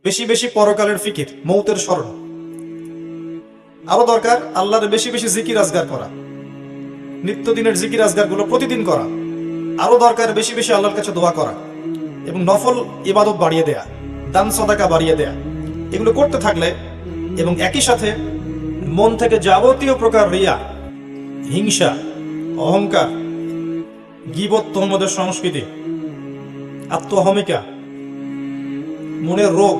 বেশি বেশি পরকালের ফিকির, মৌতের স্মরণ। আরো দরকার আল্লাহর বেশি বেশি জিকির আজগার করা, নিত্যদিনের জিকির আজগার গুলো প্রতিদিন করা। আরো দরকার বেশি বেশি আল্লাহর কাছে দোয়া করা এবং নফল ইবাদত বাড়িয়ে দেয়া, দান সদাকা বাড়িয়ে দেয়া। এগুলো করতে থাকলে এবং একই সাথে মন থেকে যাবতীয় প্রকার রিয়া, হিংসা, অহংকার, গীবত, তহমতের সংস্কৃতি, আত্মহমিকা, মনের রোগ,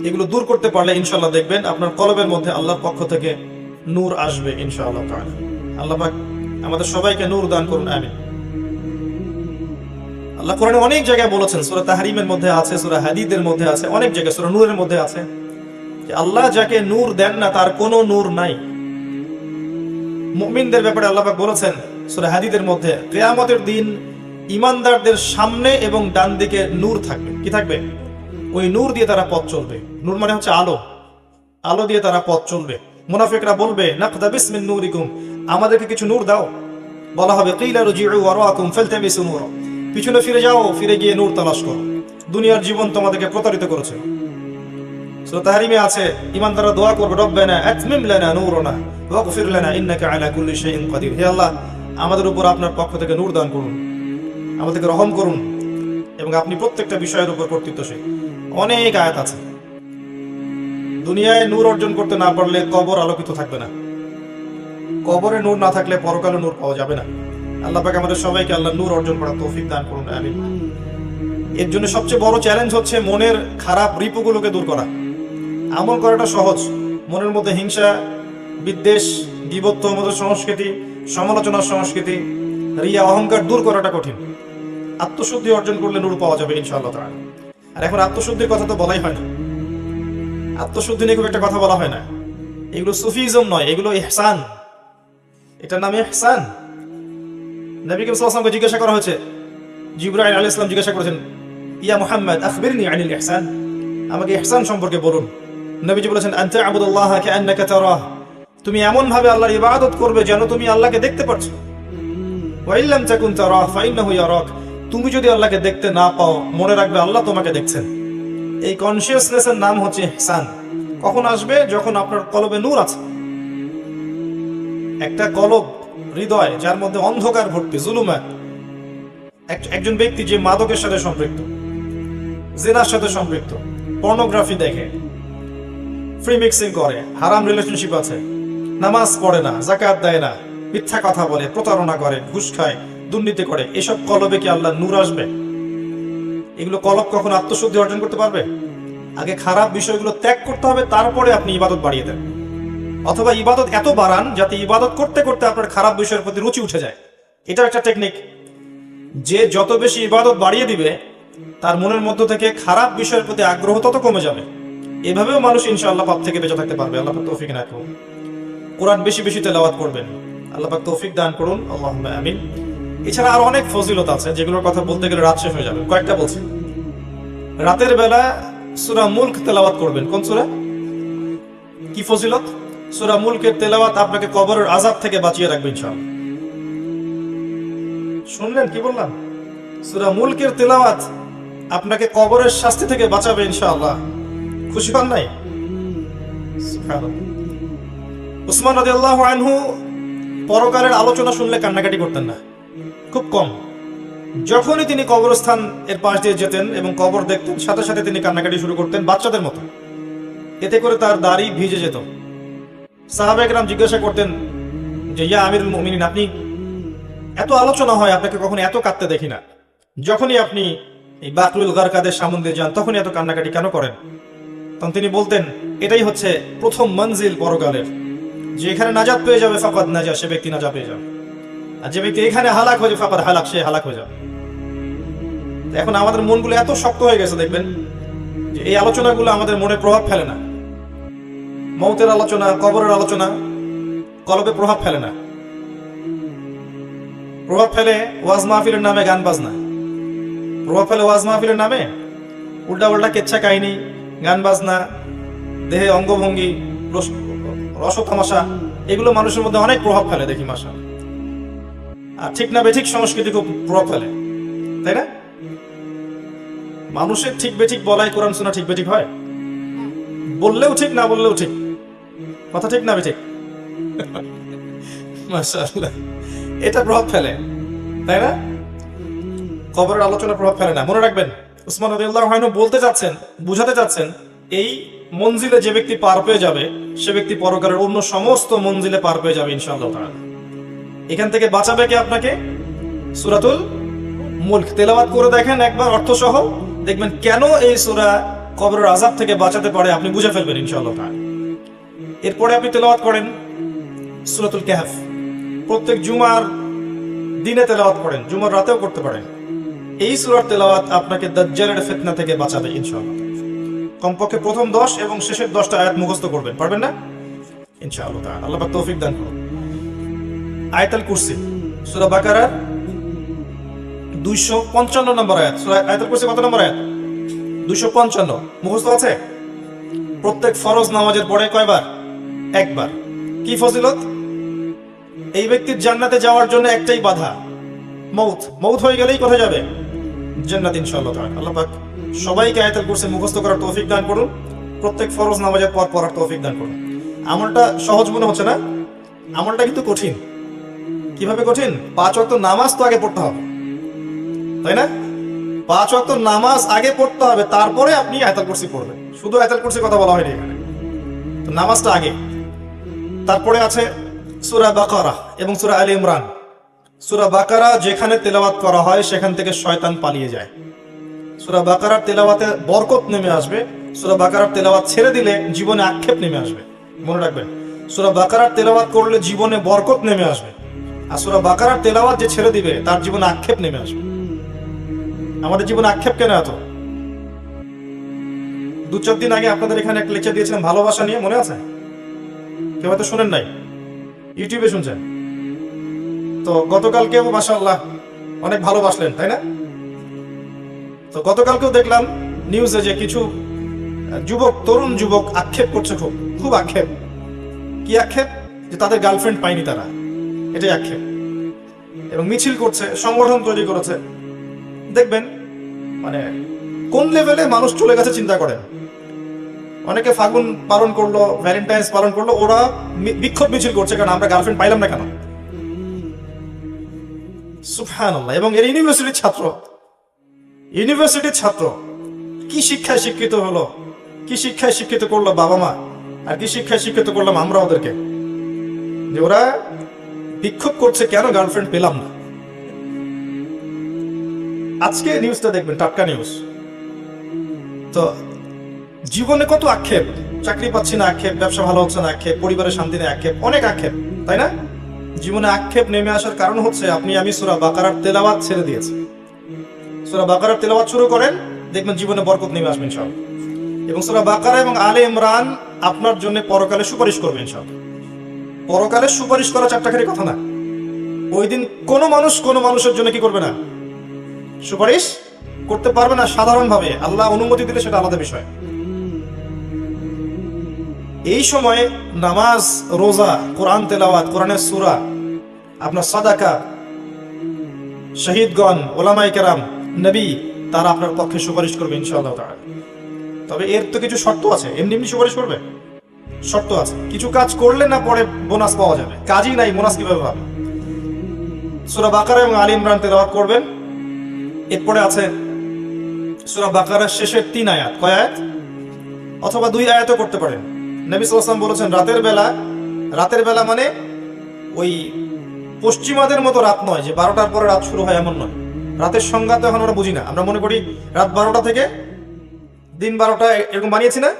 এগুলো দূর করতে পারলে ইনশাআল্লাহ দেখবেন আপনার কলবের মধ্যে আল্লাহর পক্ষ থেকে নূর আসবে ইনশাআল্লাহ তাআলা। আল্লাহ পাক আমাদের সবাইকে নূর দান করুন, আমিন। আল্লাহ কোরআনে অনেক জায়গায় বলেছেন, সূরা তাহরিমের মধ্যে আছে, সূরা হাদীদের মধ্যে আছে, অনেক জায়গায় সূরা নূরের মধ্যে আছে যে আল্লাহ যাকে নূর দেন না তার কোনো নূর নাই। মুমিনদের ব্যাপারে আল্লাহ পাক বলেছেন সূরা হাদীদের মধ্যে, কিয়ামতের দিন ঈমানদারদের সামনে এবং ডান দিকে নূর থাকবে। কি থাকবে? ওই নূর দিয়ে তারা পথ চলবে। নূর মানে হচ্ছে আলো, আলো দিয়ে তারা পথ চলবে। মুনাফিকরা বলবে, নাকতাবিস মিন নূরিকুম, আমাদেরকে কিছু নূর দাও। বলা হবে, কিলা রুজিউ ওয়ারাকুম ফালতামিসু নূর, পিছনে ফিরে যাও, ফিরে গিয়ে নূর তালাশ করো। দুনিয়ার জীবন তোমাদেরকে প্রতারিত করেছে। সূরা তাহরিমে আছে, ঈমানদাররা দোয়া করবে, রব্বানা আতমিম লানা নূরানা ওয়াগফির লানা ইন্নাকা আলা কুল্লি শাইইন কাদির। হে আল্লাহ, আমাদের উপর আপনার পক্ষ থেকে নূর দান করুন, আমাদেরকে রহম করুন, এবং আপনি প্রত্যেকটা বিষয়ের উপর কর্তৃত্বশীল। অনেক আয়াত আছে। দুনিয়ায় নূর অর্জন করতে না পারলে কবর আলোকিত থাকবে না, কবরে নূর না থাকলে পরকালে নূর পাওয়া যাবে না। আল্লাহ পাক আমাদের সবাইকে আল্লাহ নূর অর্জন করার তৌফিক দান করুন, আমিন। এর জন্য সবচেয়ে বড় চ্যালেঞ্জ হচ্ছে মনের খারাপ রিপুগুলোকে দূর করা। আমল করাটা সহজ, মনের মধ্যে হিংসা, বিদ্বেষ, গীবত, তহমতের সংস্কৃতি, সমালোচনার সংস্কৃতি, রিয়া, অহংকার দূর করাটা কঠিন। আত্মশুদ্ধি অর্জন করলে নূর পাওয়া যাবে ইনশাআল্লাহ তাআলা। আর এখন আত্মশুদ্ধির কথা তো বলাই হয় না, আত্মশুদ্ধি নিয়ে খুব একটা কথা বলা হয় না। এগুলো সুফিজম নয়, এগুলো ইহসান। এটার নাম ইহসান। নবী করিম সাল্লাল্লাহু আলাইহি ওয়াসাল্লামকে জিজ্ঞাসা করা হয়েছে, জিবরাইল আলাইহিস সালাম জিজ্ঞাসা করেছেন, ইয়া মুহাম্মদ আখবিরনি আনিল ইহসান, আমাকে ইহসান সম্পর্কে বলুন। নবীজি বলেছেন, আনতা আবুদুল্লাহ কাআন্নাকা তারাহ, তুমি এমন ভাবে আল্লাহর ইবাদত করবে যেন তুমি আল্লাহকে দেখতে পাচ্ছ। ওয়া ইল্লাম তাকুন তারাহ ফাইন্নাহু ইয়ারাক, তুমি যদি আল্লাহকে দেখতে না পাও, মনে রাখবে আল্লাহ তোমাকে দেখছেন। এই কনসিয়াসনেসের নাম হচ্ছে ইহসান। কখন আসবে? যখন আপনার কলবে নূর আছে। একটা কলব, হৃদয় যার মধ্যে অন্ধকার ভর্তি, জুলুমাত, একজন ব্যক্তি যে মাদকের সাথে সম্পৃক্ত, জিনার সাথে সম্পৃক্ত, পর্নোগ্রাফি দেখে, ফ্রি মিক্সিং করে, হারাম রিলেশনশিপ আছে, নামাজ পড়ে না, যাকাত দেয় না, মিথ্যা কথা বলে, প্রতারণা করে, ঘুষ খায়, দুর্নীতি করে, এসব কলবে কি আল্লাহ নূর আসবে? এগুলো কলব কখন আত্মশুদ্ধি অর্জন করতে পারবে? আগে খারাপ বিষয়গুলো ত্যাগ করতে হবে, তারপরে আপনি ইবাদত বাড়িয়ে দেন। অথবা ইবাদত এত বাড়ান যাতে ইবাদত করতে করতে আপনার খারাপ বিষয়ের প্রতি রুচি উঠে যায়। এটা একটা টেকনিক। যে যত বেশি ইবাদত বাড়িয়ে দিবে, তার মনের মধ্য থেকে খারাপ বিষয়ের প্রতি আগ্রহ তত কমে যাবে। এভাবেও মানুষ ইনশাআল্লাহ পাপ থেকে বেঁচে থাকতে পারবে। আল্লাহ পাক তৌফিক দান করুন। কোরআন বেশি বেশি তেলাওয়াত করবেন, আল্লাহ পাক তৌফিক দান করুন, আল্লাহুম্মা আমিন। এছাড়া আরো অনেক ফজিলত আছে যেগুলোর কথা বলতে গেলে রাত শেষ হয়ে যাবে। কয়েকটা বলছি। রাতের বেলা সূরা মুলক তেলাওয়াত করবেন। কোন সূরা? কি ফজিলত? সূরা মুলকের তেলাওয়াত আপনাকে কবরের আযাব থেকে বাঁচিয়ে রাখবে ইনশাআল্লাহ। শুনলেন কি বললাম? সূরা মুলকের তেলাওয়াত আপনাকে কবরের শাস্তি থেকে বাঁচাবে ইনশাআল্লাহ। খুশি হন নাই? সুবহানাল্লাহ। উসমান রাদিয়াল্লাহু আনহু পরকালের আলোচনা শুনলে কান্নাকাটি করতেন না, খুব কম। যখনই তিনি কবরস্থান এর পাশ দিয়ে যেতেন এবং কবর দেখতেন, সাথে সাথে তিনি কান্নাকাটি শুরু করতেন বাচ্চাদের মতো। এতে করে তার দাড়ি ভিজে যেত। সাহাবায়ে কেরাম জিজ্ঞাসা করতেন যে, ইয়া আমিরুল মুমিনিন, আপনি এত আলোচনা হয়, আপনাকে কখনো এত কাঁদতে দেখি না। যখনই আপনি এই বাকরুল গারকাদের সামনে দিয়ে যান, তখনই এত কান্নাকাটি কেন করেন? তখন তিনি বলতেন, এটাই হচ্ছে প্রথম মঞ্জিল পরকালের। যে এখানে নাজাত পেয়ে যাবে, ফাকাদ নাজা, সে ব্যক্তি নাজা পেয়ে যাবে। আর যে ব্যক্তি এখানে হালাক হয়ে যাবে, ফাকাদ হালাক, সে হালাক হয়ে যাবে। এখন আমাদের মনগুলো এত শক্ত হয়ে গেছে, দেখবেন যে এই আলোচনাগুলো আমাদের মনে প্রভাব ফেলে না। মৌতের আলোচনা, কবরের আলোচনা কলবে প্রভাব ফেলে না। প্রভাব ফেলে ওয়াজ মাহফিলের নামে গান বাজনা, প্রভাব ফেলে ওয়াজ মাহফিলের নামে উল্টা উল্টা কেচ্ছা কাহিনী, গান বাজনা, দেহে অঙ্গভঙ্গি, রস তামাশা, এগুলো মানুষের মধ্যে অনেক প্রভাব ফেলে দেখি মাশাআল্লাহ। আর ঠিক না বেঠিক সংস্কৃতি খুব প্রভাব ফেলে, তাই না? মানুষের ঠিক বেঠিক বলাই কোরআন শোনা ঠিক বেঠিক হয়? বললেও ঠিক না বললেও ঠিক, কথা ঠিক না ঠিক? মাশাআল্লাহ, এটা প্রভাব ফেলে, তাই না? কবরের আলোচনা প্রভাব ফেলে না। মনে রাখবেন, উসমান রাদিয়াল্লাহু আনহু বলতে চাচ্ছেন, বুঝাতে চাচ্ছেন, এই মঞ্জিলে যে ব্যক্তি পার পেয়ে যাবে সে ব্যক্তি পরকালের অন্য সমস্ত মঞ্জিলে পার পেয়ে যাবে ইনশাআল্লাহ তাআলা। এখান থেকে বাঁচাবে কে আপনাকে? সূরাতুল মুলক তেলাওয়াত করে দেখেন একবার অর্থ সহ, দেখবেন কেন এই সূরা কবরের আযাব থেকে বাঁচাতে পারে, আপনি বুঝে ফেলবেন ইনশাআল্লাহ তাআলা। এরপরে আপনি তেলাওয়াত করেন সূরাতুল কাহফ, প্রত্যেক জুমার দিনে তেলাওয়াত করেন, জুমার রাতেও করতে পারেন। এই সূরার তেলাওয়াত আপনাকে দাজ্জালের ফিতনা থেকে বাঁচাবে ইনশাআল্লাহ। কমপক্ষে প্রথম 10 এবং শেষের 10টা আয়াত মুখস্থ করবেন, পারবেন না? ইনশাআল্লাহ তাআলা আল্লাহ পাক তৌফিক দান করুন। আয়াতুল কুরসি, সূরা বাকারার 255 নম্বর আয়াত। সূরা আয়াতুল কুরসি কত নম্বর আয়াত? 255 মুখস্থ আছে? প্রত্যেক ফরজ নামাজের পরে কয়বার? একবার। কি ফজিলত? এই ব্যক্তির জান্নাতে যাওয়ার জন্য একটাই বাধা, মউত। মউত হয়ে গেলেই কোথায় যাবে? জান্নাত ইনশাআল্লাহ তাআলা। আল্লাহ পাক সবাইকে আয়াতুল কুরসি মুখস্থ করার তৌফিক দান করুন, প্রত্যেক ফরজ নামাজের পর পড়ার তৌফিক দান করুন। আমলটা সহজ মনে হচ্ছে না? আমলটা কিন্তু কঠিন। কিভাবে কঠিন? 5 ওয়াক্ত নামাজ তো আগে পড়তে হবে, তাই না? 5 ওয়াক্ত নামাজ আগে পড়তে হবে, তারপরে আপনি আয়াতুল কুরসি পড়বেন। শুধু আয়াতুল কুরসির কথা বলা হয়নি এখানে, তো নামাজটা আগে। তারপরে আছে সূরা বাকারা এবং সূরা আলে ইমরান। সূরা বাকারা যেখানে তেলাওয়াত করা হয় সেখান থেকে শয়তান পালিয়ে যায়। সূরা বাকারার তেলাওয়াতে বরকত নেমে আসবে, সূরা বাকারার তেলাওয়াত ছেড়ে দিলে জীবনে আক্ষেপ নেমে আসবে। মনে রাখবেন, সূরা বাকারার তেলাওয়াত করলে জীবনে বরকত নেমে আসবে, আর সূরা বাকারার তেলাওয়াত যে ছেড়ে দিবে তার জীবনে আক্ষেপ নেমে আসবে। আমাদের জীবনে আক্ষেপ কেন এত? 2-4 দিন আগে আপনাদের এখানে একটা লেকচার দিয়েছিলাম ভালোবাসা নিয়ে, মনে আছে? কেউ হয়তো শুনেন নাই, ইউটিউবে শুনছেন। তো গতকালকেও মাশাআল্লাহ অনেক ভালোবাসলেন, তাই না? তো গতকালকেও দেখলাম নিউজে যে কিছু যুবক, তরুণ যুবক আক্ষেপ করছে, খুব খুব আক্ষেপ। কি আক্ষেপ? যে তাদের গার্লফ্রেন্ড পায়নি তারা, এটাই আক্ষেপ। এবং মিছিল করছে, সংগঠন তৈরি করেছে। দেখবেন মানে কোন লেভেলে মানুষ চলে গেছে চিন্তা করেন। অনেকে ফাগুন পালন করলো, ভ্যালেন্টাইন্স পালন করলো, ওরা বিক্ষোভ মিছিল করছে কারণ আমরা গার্লফ্রেন্ড পাইলাম না কেন। সুবহানাল্লাহ। এবং এর ইউনিভার্সিটির ছাত্র কি শিক্ষায় শিক্ষিত হলো, কি শিক্ষায় শিক্ষিত করলো বাবা মা, আর কি শিক্ষায় শিক্ষিত করলাম আমরা ওদেরকে, যে ওরা বিক্ষোভ করছে কেন গার্লফ্রেন্ড পেলাম না। আজকে নিউজটা দেখবেন, টাটকা নিউজ। তো জীবনে কত আক্ষেপ, চাকরি পাচ্ছি না আক্ষেপ, ব্যবসা ভালো হচ্ছে না আক্ষেপ, পরিবারের শান্তি নেই আক্ষেপ, অনেক আক্ষেপ, তাই না? জীবনে আক্ষেপ নেমে আসার কারণ হচ্ছে আমি সূরা বাকারার তেলাওয়াত ছেড়ে দিয়েছি। সূরা বাকারার তেলাওয়াত শুরু করেন, দেখবেন জীবনে বরকত নেমে আসবে ইনশাআল্লাহ। এবং সূরা বাকারা এবং আলে ইমরান আপনার জন্য পরকালে সুপারিশ করবে ইনশাআল্লাহ। পরকালে সুপারিশ করা চারটাখানি কথা না। ওই দিন কোনো মানুষের জন্য কি করবে না? সুপারিশ করতে পারবে না সাধারণভাবে, আল্লাহ অনুমতি দিলে সেটা আলাদা বিষয়। এই সময়ে নামাজ, রোজা, কোরআন তেলাওয়াত, কোরআনের সূরা, আপনার সাদাকা, শহীদগণ, ওলামায়ে কেরাম, নবী, তারা আপনার পক্ষে সুপারিশ করবে ইনশাআল্লাহ তাআলা। তবে এর তো কিছু শর্ত আছে। এমনি সুপারিশ করবে? শর্ত আছে। কিছু কাজ করলে না পরে বোনাস পাওয়া যাবে, কাজই নাই বোনাস কিভাবে পাবে? সূরা বাকারা এবং আলে ইমরান তেলাওয়াত করবেন। এরপরে আছে সূরা বাকারার শেষের 3 আয়াত। কয় আয়াত? অথবা 2 আয়াতও করতে পারেন। নবী সাল্লাল্লাহু আলাইহি ওয়াসাল্লাম বলেছেন রাতের বেলা মানে ওই পশ্চিমাদের মতো রাত নয়, যে 12টার পরে রাত শুরু হয় এমন নয়। রাতের সংজ্ঞা তো এখন আমরা বুঝি না, আমরা মনে করি রাত 12টা থেকে দিন 12টা এরকম বানিয়েছি না।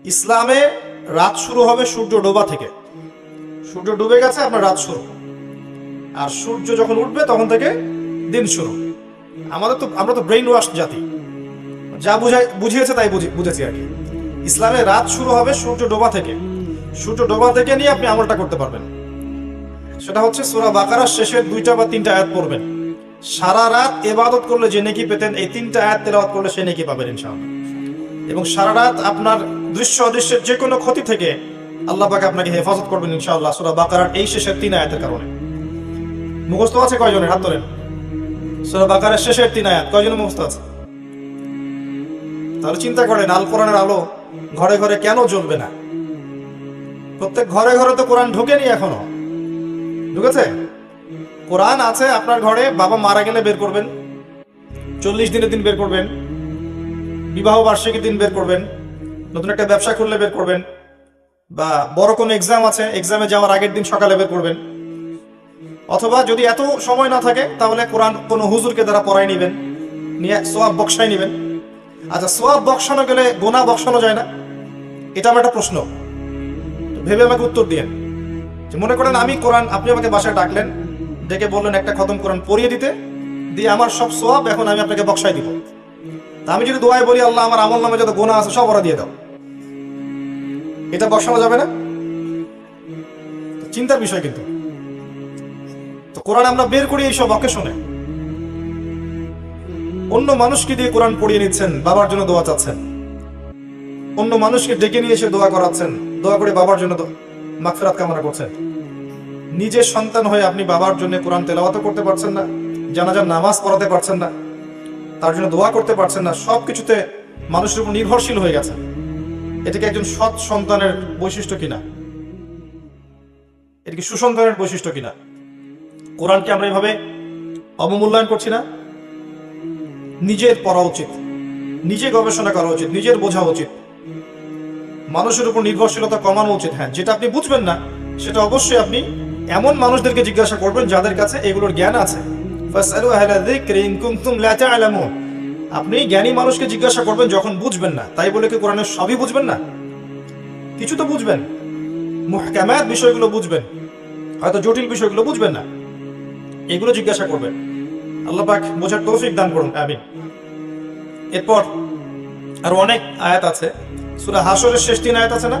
ইসলামে রাত শুরু হবে সূর্য ডোবা থেকে। সূর্য ডুবে গেছে আপনার রাত শুরু, আর সূর্য যখন উঠবে তখন থেকে দিন শুরু। আমরা তো ব্রেইন ওয়াশ জাতি, যা বুঝিয়েছে তাই বুঝেছি আর কি। ইসলামে রাত শুরু হবে সূর্য ডোবা থেকে। সূর্য ডোবা থেকে নিয়ে আপনি আমলটা করতে পারবেন। সেটা হচ্ছে সূরা বাকারার শেষের 2টা বা 3টা আয়াত পড়বেন। সারা রাত ইবাদত করলে যে নেকি পেতেন, এই 3টা আয়াত তেলাওয়াত করলে সেই নেকি পাবেন ইনশাআল্লাহ। এবং সারা রাত আপনার দৃশ্য অদৃশ্যের যে কোনো ক্ষতি থেকে আল্লাহ পাক আপনাকে হেফাজত করবেন ইনশাআল্লাহ সূরা বাকারার এই শেষের 3 আয়াতের কারণে। মুখস্থ আছে কয়জনের? হাত তোলেন। সূরা বাকারার শেষের 3 আয়াত কয়জনের মুখস্থ আছে? তাহলে চিন্তা করেন, আল কোরআনের আলো ঘরে ঘরে কেন জ্বলবে না? প্রত্যেক ঘরে ঘরে তো কোরআন ঢোকেনি এখনো। ঢুকেছে? কোরআন আছে আপনার ঘরে। বাবা মারা গেলে বের করবেন, 40 দিনের দিন বের করবেন, বিবাহ বার্ষিকীর দিন বের করবেন, নতুন একটা ব্যবসা খুললে বের করবেন, বা বড় কোনো এক্সাম আছে এক্সামে যাওয়ার আগের দিন সকালে বের করবেন। অথবা যদি এত সময় না থাকে তাহলে কোরআন কোনো হুজুরকে দ্বারা পড়াই নেবেন, নিয়ে সোয়াব বক্সাই নেবেন। আচ্ছা, সোয়াব বক্সানো গেলে গোনা বক্সানো যায় না? এটা আমার একটা প্রশ্ন, ভেবে আমাকে উত্তর দিয়েন। যে মনে করেন আমি কোরআন, আপনি আমাকে বাসায় ডাকলেন, ডেকে বললেন একটা খতম কোরআন পড়িয়ে দিতে, দিয়ে আমার সব সোয়াব এখন আমি আপনাকে বক্সাই দিব। তা আমি যদি দোয়ায় বলি আল্লাহ আমার আমল নামে যত গোনা আছে সব ওরা দিয়ে দাও, এটা বক্সানো যাবে না? চিন্তার বিষয়। কিন্তু তো কোরআন আমরা বের করি এইসব অকেশনে। অন্য মানুষকে দিয়ে কোরআন পড়িয়ে নিচ্ছেন, বাবার জন্য দোয়া চাচ্ছেন, অন্য মানুষকে ডেকে নিয়ে এসে দোয়া করাচ্ছেন, দোয়া করে বাবার জন্য মাগফিরাত কামনা করছেন। নিজের সন্তান হয়ে আপনি বাবার জন্য কোরআন তেলাওয়াত করতে পারছেন না, জানাজার নামাজ পড়াতে পারছেন না, তার জন্য দোয়া করতে পারছেন না, সবকিছুতে মানুষের উপর নির্ভরশীল হয়ে গেছেন। এটা কি একজন সৎ সন্তানের বৈশিষ্ট্য কিনা? এটা কি সুসন্তানের বৈশিষ্ট্য কিনা? কোরআনকে আমরা এভাবে অবমূল্যায়ন করছি না? নিজের পড়া উচিত, নিজে গবেষণা করা উচিত, নিজের বোঝা উচিত, মানুষের উপর নির্ভরশীলতা কমানো উচিত। হ্যাঁ, যেটা আপনি বুঝবেন না সেটা অবশ্যই আপনি এমন মানুষদেরকে জিজ্ঞাসা করবেন যাদের কাছে এগুলোর জ্ঞান আছে। ফাসআলু আহলা যিকরি ইন কুনতুম লা তা'লামুন। আপনি জ্ঞানী মানুষকে জিজ্ঞাসা করবেন যখন বুঝবেন না। তাই বলে কি কোরআনের সবই বুঝবেন না? কিছু তো বুঝবেন, মুহকামাত বিষয়গুলো বুঝবেন, হয়তো জটিল বিষয়গুলো বুঝবেন না, এগুলো জিজ্ঞাসা করবেন। আল্লাহ পাক বোঝার তৌফিক দান করুন, আমিন। এরপর আর অনেক আয়াত আছে। সূরা হাশরের শেষ 3 আয়াত আছে না?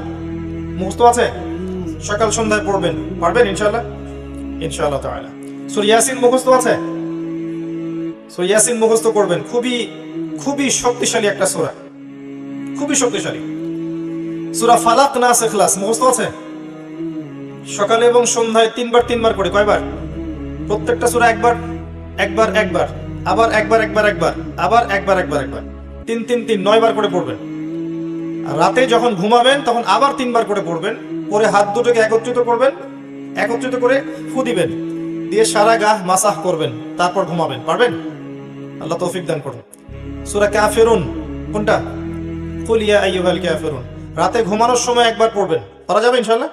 মুখস্থ আছে? সকাল সন্ধ্যায় পড়বেন, পারবেন ইনশাআল্লাহ? ইনশাআল্লাহ তাআলা। সূরা ইয়াসিন মুখস্থ আছে? সূরা ইয়াসিন মুখস্থ করবেন। খুবই খুবই শক্তিশালী একটা সূরা, খুবই শক্তিশালী। সূরা ফালাক, নাস, ইখলাস মুখস্থ আছে? সকালে এবং সন্ধ্যায় 3 বার করে। কয়বার? প্রত্যেকটা সূরা একবার, আবার একবার, আবার একবার, 3 9 বার করে পড়বেন। আর রাতে যখন ঘুমাবেন তখন আবার 3 বার করে পড়বেন। পরে হাত দুটোকে একত্রিত করবেন, একত্রিত করে ফু দিবেন, দিয়ে সারা গা মাসাহ করবেন, তারপর ঘুমাবেন। পারবেন? আল্লাহ তৌফিক দান করুন। সূরা কাফিরুন কোনটা? কুল ইয়া আইয়ুহাল কাফিরুন রাতে ঘুমানোর সময় একবার পড়বেন, পারা যাবে ইনশাআল্লাহ।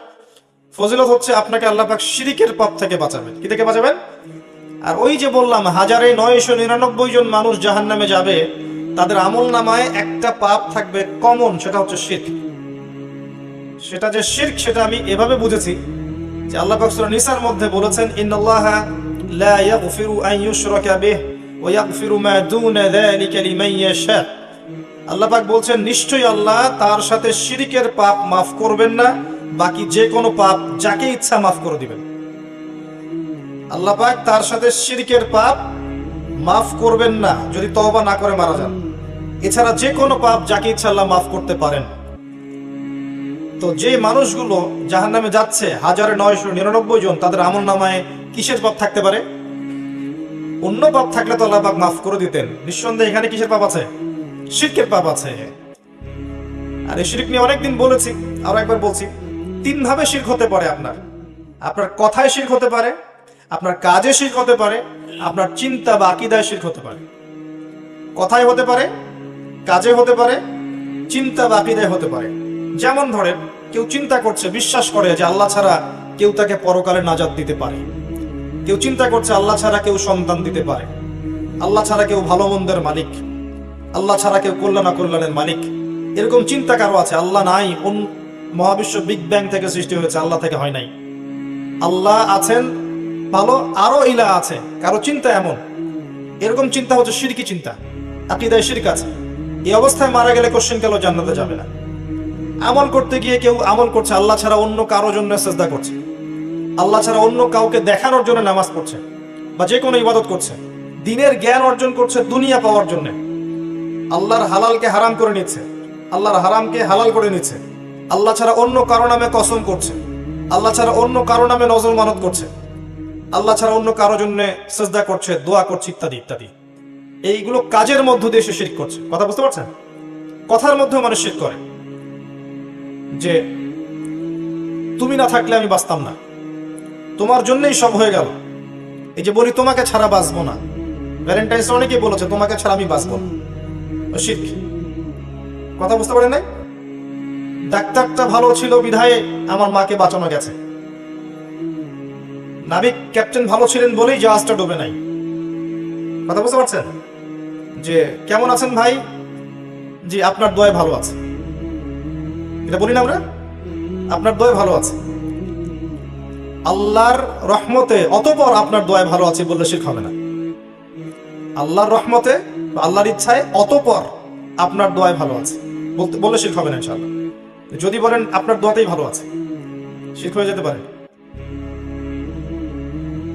ফজিলত হচ্ছে আপনাকে আল্লাহ পাক শিরকের পাপ থেকে বাঁচাবেন। কি থেকে বাঁচাবেন? আর ওই যে বললাম 1999 জন মানুষ জাহান্নামে যাবে, তাদের আমল নামায় একটা পাপ থাকবে কমন, সেটা হচ্ছে শিরক। সেটা যে শিরক সেটা আমি এভাবে বুঝেছি যে আল্লাহ পাক সূরা নিসার মধ্যে বলেছেন, ইন্নাল্লাহা লা ইয়াগফিরু আন ইউশরাকা বিহি ওয়া ইয়াগফিরু মা দুনা যালিকা লিমান ইয়াশা। আল্লাহ পাক বলছেন নিশ্চয়ই আল্লাহ তার সাথে শিরকের পাপ মাফ করবেন না, বাকি যে কোনো পাপ যাকে ইচ্ছা মাফ করে দিবেন। আল্লাহ পাক তার সাথে শিরকের পাপ মাফ করবেন না যদি তওবা না করে মারা যান। এছাড়া যে কোনো পাপ যাকে ইচ্ছা আল্লাহ মাফ করতে পারেন। তো যে মানুষগুলো জাহান্নামে যাচ্ছে 1999 জন, তাদের আমল নামায় কিসের পাপ থাকতে পারে? অন্য পাপ থাকলে তো আল্লাহ পাক মাফ করে দিতেন। নিঃসন্দেহে এখানে কিসের পাপ আছে? শিরকের পাপ আছে। আর এই শিরক নিয়ে অনেকদিন বলেছি, আরো একবার বলছি। 3 ভাবে শিরক হতে পারে। আপনার কথায় শিরক হতে পারে, আপনার কাজে শিরক হতে পারে, আপনার চিন্তা বা আকীদায় শিরক হতে পারে। কথায় হতে পারে, কাজে হতে পারে, চিন্তা বা আকীদায় হতে পারে। যেমন ধরেন কেউ চিন্তা করছে, বিশ্বাস করে যে আল্লাহ ছাড়া কেউ তাকে পরকালে নাজাত দিতে পারে। কেউ চিন্তা করছে আল্লাহ ছাড়া কেউ সন্তান দিতে পারে, আল্লাহ ছাড়া কেউ ভালো মন্দের মালিক, আল্লাহ ছাড়া কেউ কল্যাণ অকল্যাণের মালিক। এরকম চিন্তা কারো আছে। আল্লাহ নাই, মহাবিশ্ব বিগ ব্যাং থেকে সৃষ্টি হয়েছে, আল্লাহ থেকে হয় নাই। আল্লাহ আছেন ভালো, আরো ইলা আছে, কারো চিন্তা এমন। এরকম চিন্তা হচ্ছে শিরকি চিন্তা, আকীদায় শিরক আছে। এই অবস্থায় মারা গেলে কোশ্চেন কালো জান্নাতে যাবে না। আমল করতে গিয়ে কেউ আমল করছে আল্লাহ ছাড়া অন্য কারোর জন্য সেজদা করছে, আল্লাহ ছাড়া অন্য কাউকে দেখানোর জন্য নামাজ পড়ছে, বা যে কোনো ইবাদত করছে, দিনের জ্ঞান অর্জন করছে দুনিয়া পাওয়ার জন্য। আল্লাহর হালালকে হারাম করে নিচ্ছে, আল্লাহর হারামকে হালাল করে নিচ্ছে। আল্লাহ ছাড়া অন্য কারো নামে কসম করছে, আল্লাহ ছাড়া অন্য কারো নামে নজর মানত করছে, আল্লাহ ছাড়া অন্য কারো জন্য সেজদা করছে, দোয়া করছে, ইত্যাদি ইত্যাদি। এইগুলো কাজের মধ্য দিয়ে সে শিরক করছে। কথা বুঝতে পারছেন? কথার মধ্যেও মানুষ শিরক করে। যে তুমি না থাকলে আমি বাঁচতাম না, তোমার জন্যই সব হয়ে গেল। এই যে বলি তোমাকে ছাড়া বাঁচবো না, ভ্যালেন্টাইন্স অনেকেই বলেছে তোমাকে ছাড়া আমি বাঁচবো না, শিরক। কথা বুঝতে পারেন নাই? ডাক্তারটা ভালো ছিল বিধায় আমার মাকে বাঁচানো গেছে, নাবিক ক্যাপ্টেন ভালো ছিলেন বলেই জাহাজটা ডুবে নাই। কথা বুঝতে পারছেন? যে কেমন আছেন ভাই, জি আপনার দোয়ায় ভালো আছে, এটা বলি না আমরা, আপনার দোয়ায় ভালো আছে। আল্লাহর রহমতে অতঃপর আপনার দোয়ায় ভালো আছে বললে শিরক হবে না। আল্লাহর রহমতে বা আল্লাহর ইচ্ছায় অতঃপর আপনার দোয়ায় ভালো আছে বললে শিরক হবে না ইনশাআল্লাহ। যদি বলেন আপনার দোয়াতেই ভালো আছে, শিরক হয়ে যেতে পারে।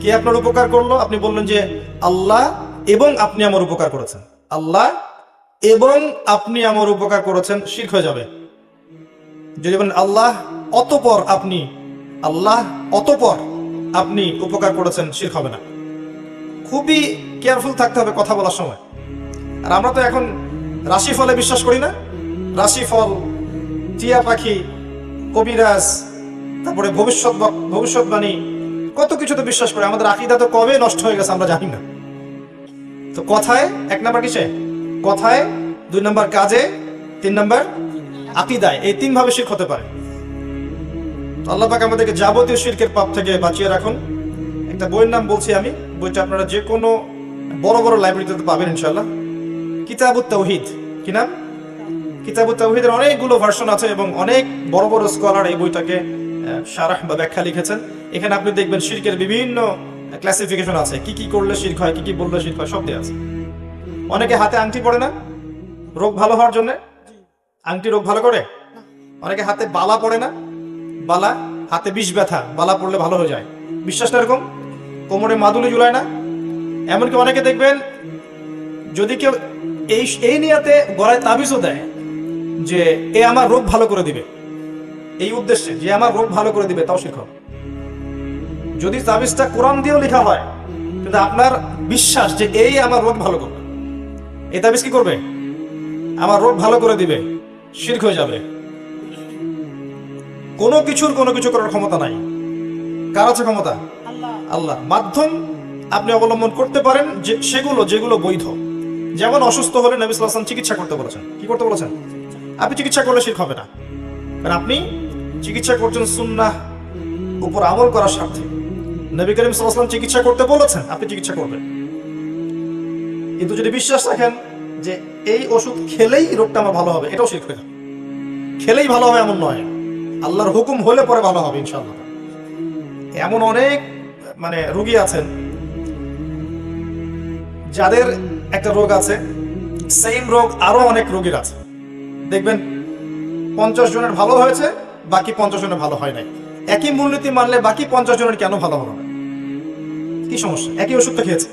কে আপনার উপকার করলো? আপনি বললেন যে আল্লাহ এবং আপনি আমার উপকার করেছেন, আল্লাহ এবং আপনি আমার উপকার করেছেন, শিরক হয়ে যাবে। যদি বলেন আল্লাহ অতঃপর আপনি, আল্লাহ অতঃপর আপনি উপকার করেছেন, শিরক হবে না। খুবই কেয়ারফুল থাকতে হবে কথা বলার সময়। আর আমরা তো এখন রাশিফলে বিশ্বাস করি না, রাশিফল, টিয়া পাখি, কবিরাজ, তারপরে ভবিষ্যৎবাণী, কত কিছু তো বিশ্বাস করে। আমাদের আকীদা তো কবে নষ্ট হয়ে গেছে আমরা জানি না। তো কথায় এক নাম্বার কিসে? কথায়, 2 নাম্বার কাজে, 3 নাম্বার আকীদায়। এই 3 ভাবে শিরক হতে পারে। আল্লাহ পাক আমাদেরকে যাবতীয় শিরকের পাপ থেকে বাঁচিয়ে রাখুন। একটা বইয়ের নাম বলছি আমি, বইটা আপনারা যে কোনো বড় বড় লাইব্রেরিতে পাবেন ইনশাআল্লাহ। কিতাবুত তাওহীদ। কি নাম? কিতাবুত তাওহীদের অনেকগুলো ভার্সন আছে এবং অনেক বড় বড় স্কলার এই বইটাকে শারাহ বা ব্যাখ্যা লিখেছেন। এখানে আপনি দেখবেন শিরকের বিভিন্ন ক্লাসিফিকেশন আছে, কি কি করলে শিরক হয়, কি কি বললে শিরক হয়, সব দেয়া আছে। অনেকে হাতে আংটি পড়ে না রোগ ভালো হওয়ার জন্য, আংটি রোগ ভালো করে। অনেকে হাতে বালা পড়ে না, বালা, হাতে বিষ ব্যথা, বালা পড়লে ভালো হয়ে যায়, বিশ্বাসটা এরকম। কোমরে মাদুলি ঝুলায় না। এমনকি অনেকে দেখবেন যদি কেউ এই নিয়াতে গলায় তাবিজও দেয় যে এ আমার রোগ ভালো করে দিবে, এই উদ্দেশ্যে যে আমার রোগ ভালো করে দিবে, তাও শিরক। যদি তাবিজটা কোরআন দিয়েও লেখা হয় কিন্তু আপনার বিশ্বাস যে এই আমার রোগ ভালো করবে, এই তাবিজ কি করবে? আমার রোগ ভালো করে দিবে, শিরক হয়ে যাবে। কোনো কিছু করার ক্ষমতা নাই। কার আছে ক্ষমতা? আল্লাহ। মাধ্যম আপনি অবলম্বন করতে পারেন যে যেগুলো বৈধ। যেমন অসুস্থ হলে নবী সাল্লাল্লাহু আলাইহি ওয়াসাল্লাম চিকিৎসা করতে বলেছেন। কি করতে বলেছেন? আপনি চিকিৎসা করলে শিরক হবে না, কারণ আপনি চিকিৎসা করছেন সুন্নাহ উপর আমল করার স্বার্থে। নবী করিম সাল্লাল্লাহু আলাইহি ওয়াসাল্লাম চিকিৎসা করতে বলেছেন, আপনি চিকিৎসা করবেন। কিন্তু যদি বিশ্বাস রাখেন যে এই ওষুধ খেলেই রোগটা আমার ভালো হবে, এটাও শিরক হয়ে যাবে। খেলেই ভালো হবে এমন নয়, আল্লাহর হুকুম হলে পরে ভালো হবে ইনশাআল্লাহ। এমন অনেক রোগী আছেন যাদের একটা রোগ আছে, সেম রোগ আরো অনেক রোগীর আছে। দেখবেন 50 জনের ভালো হয়েছে, বাকি 50 জনের ভালো হয় নাই। একই মূলনীতি মানলে বাকি 50 জনের কেন ভালো হলো না? কি সমস্যা? একই ওষুধটা খেয়েছে।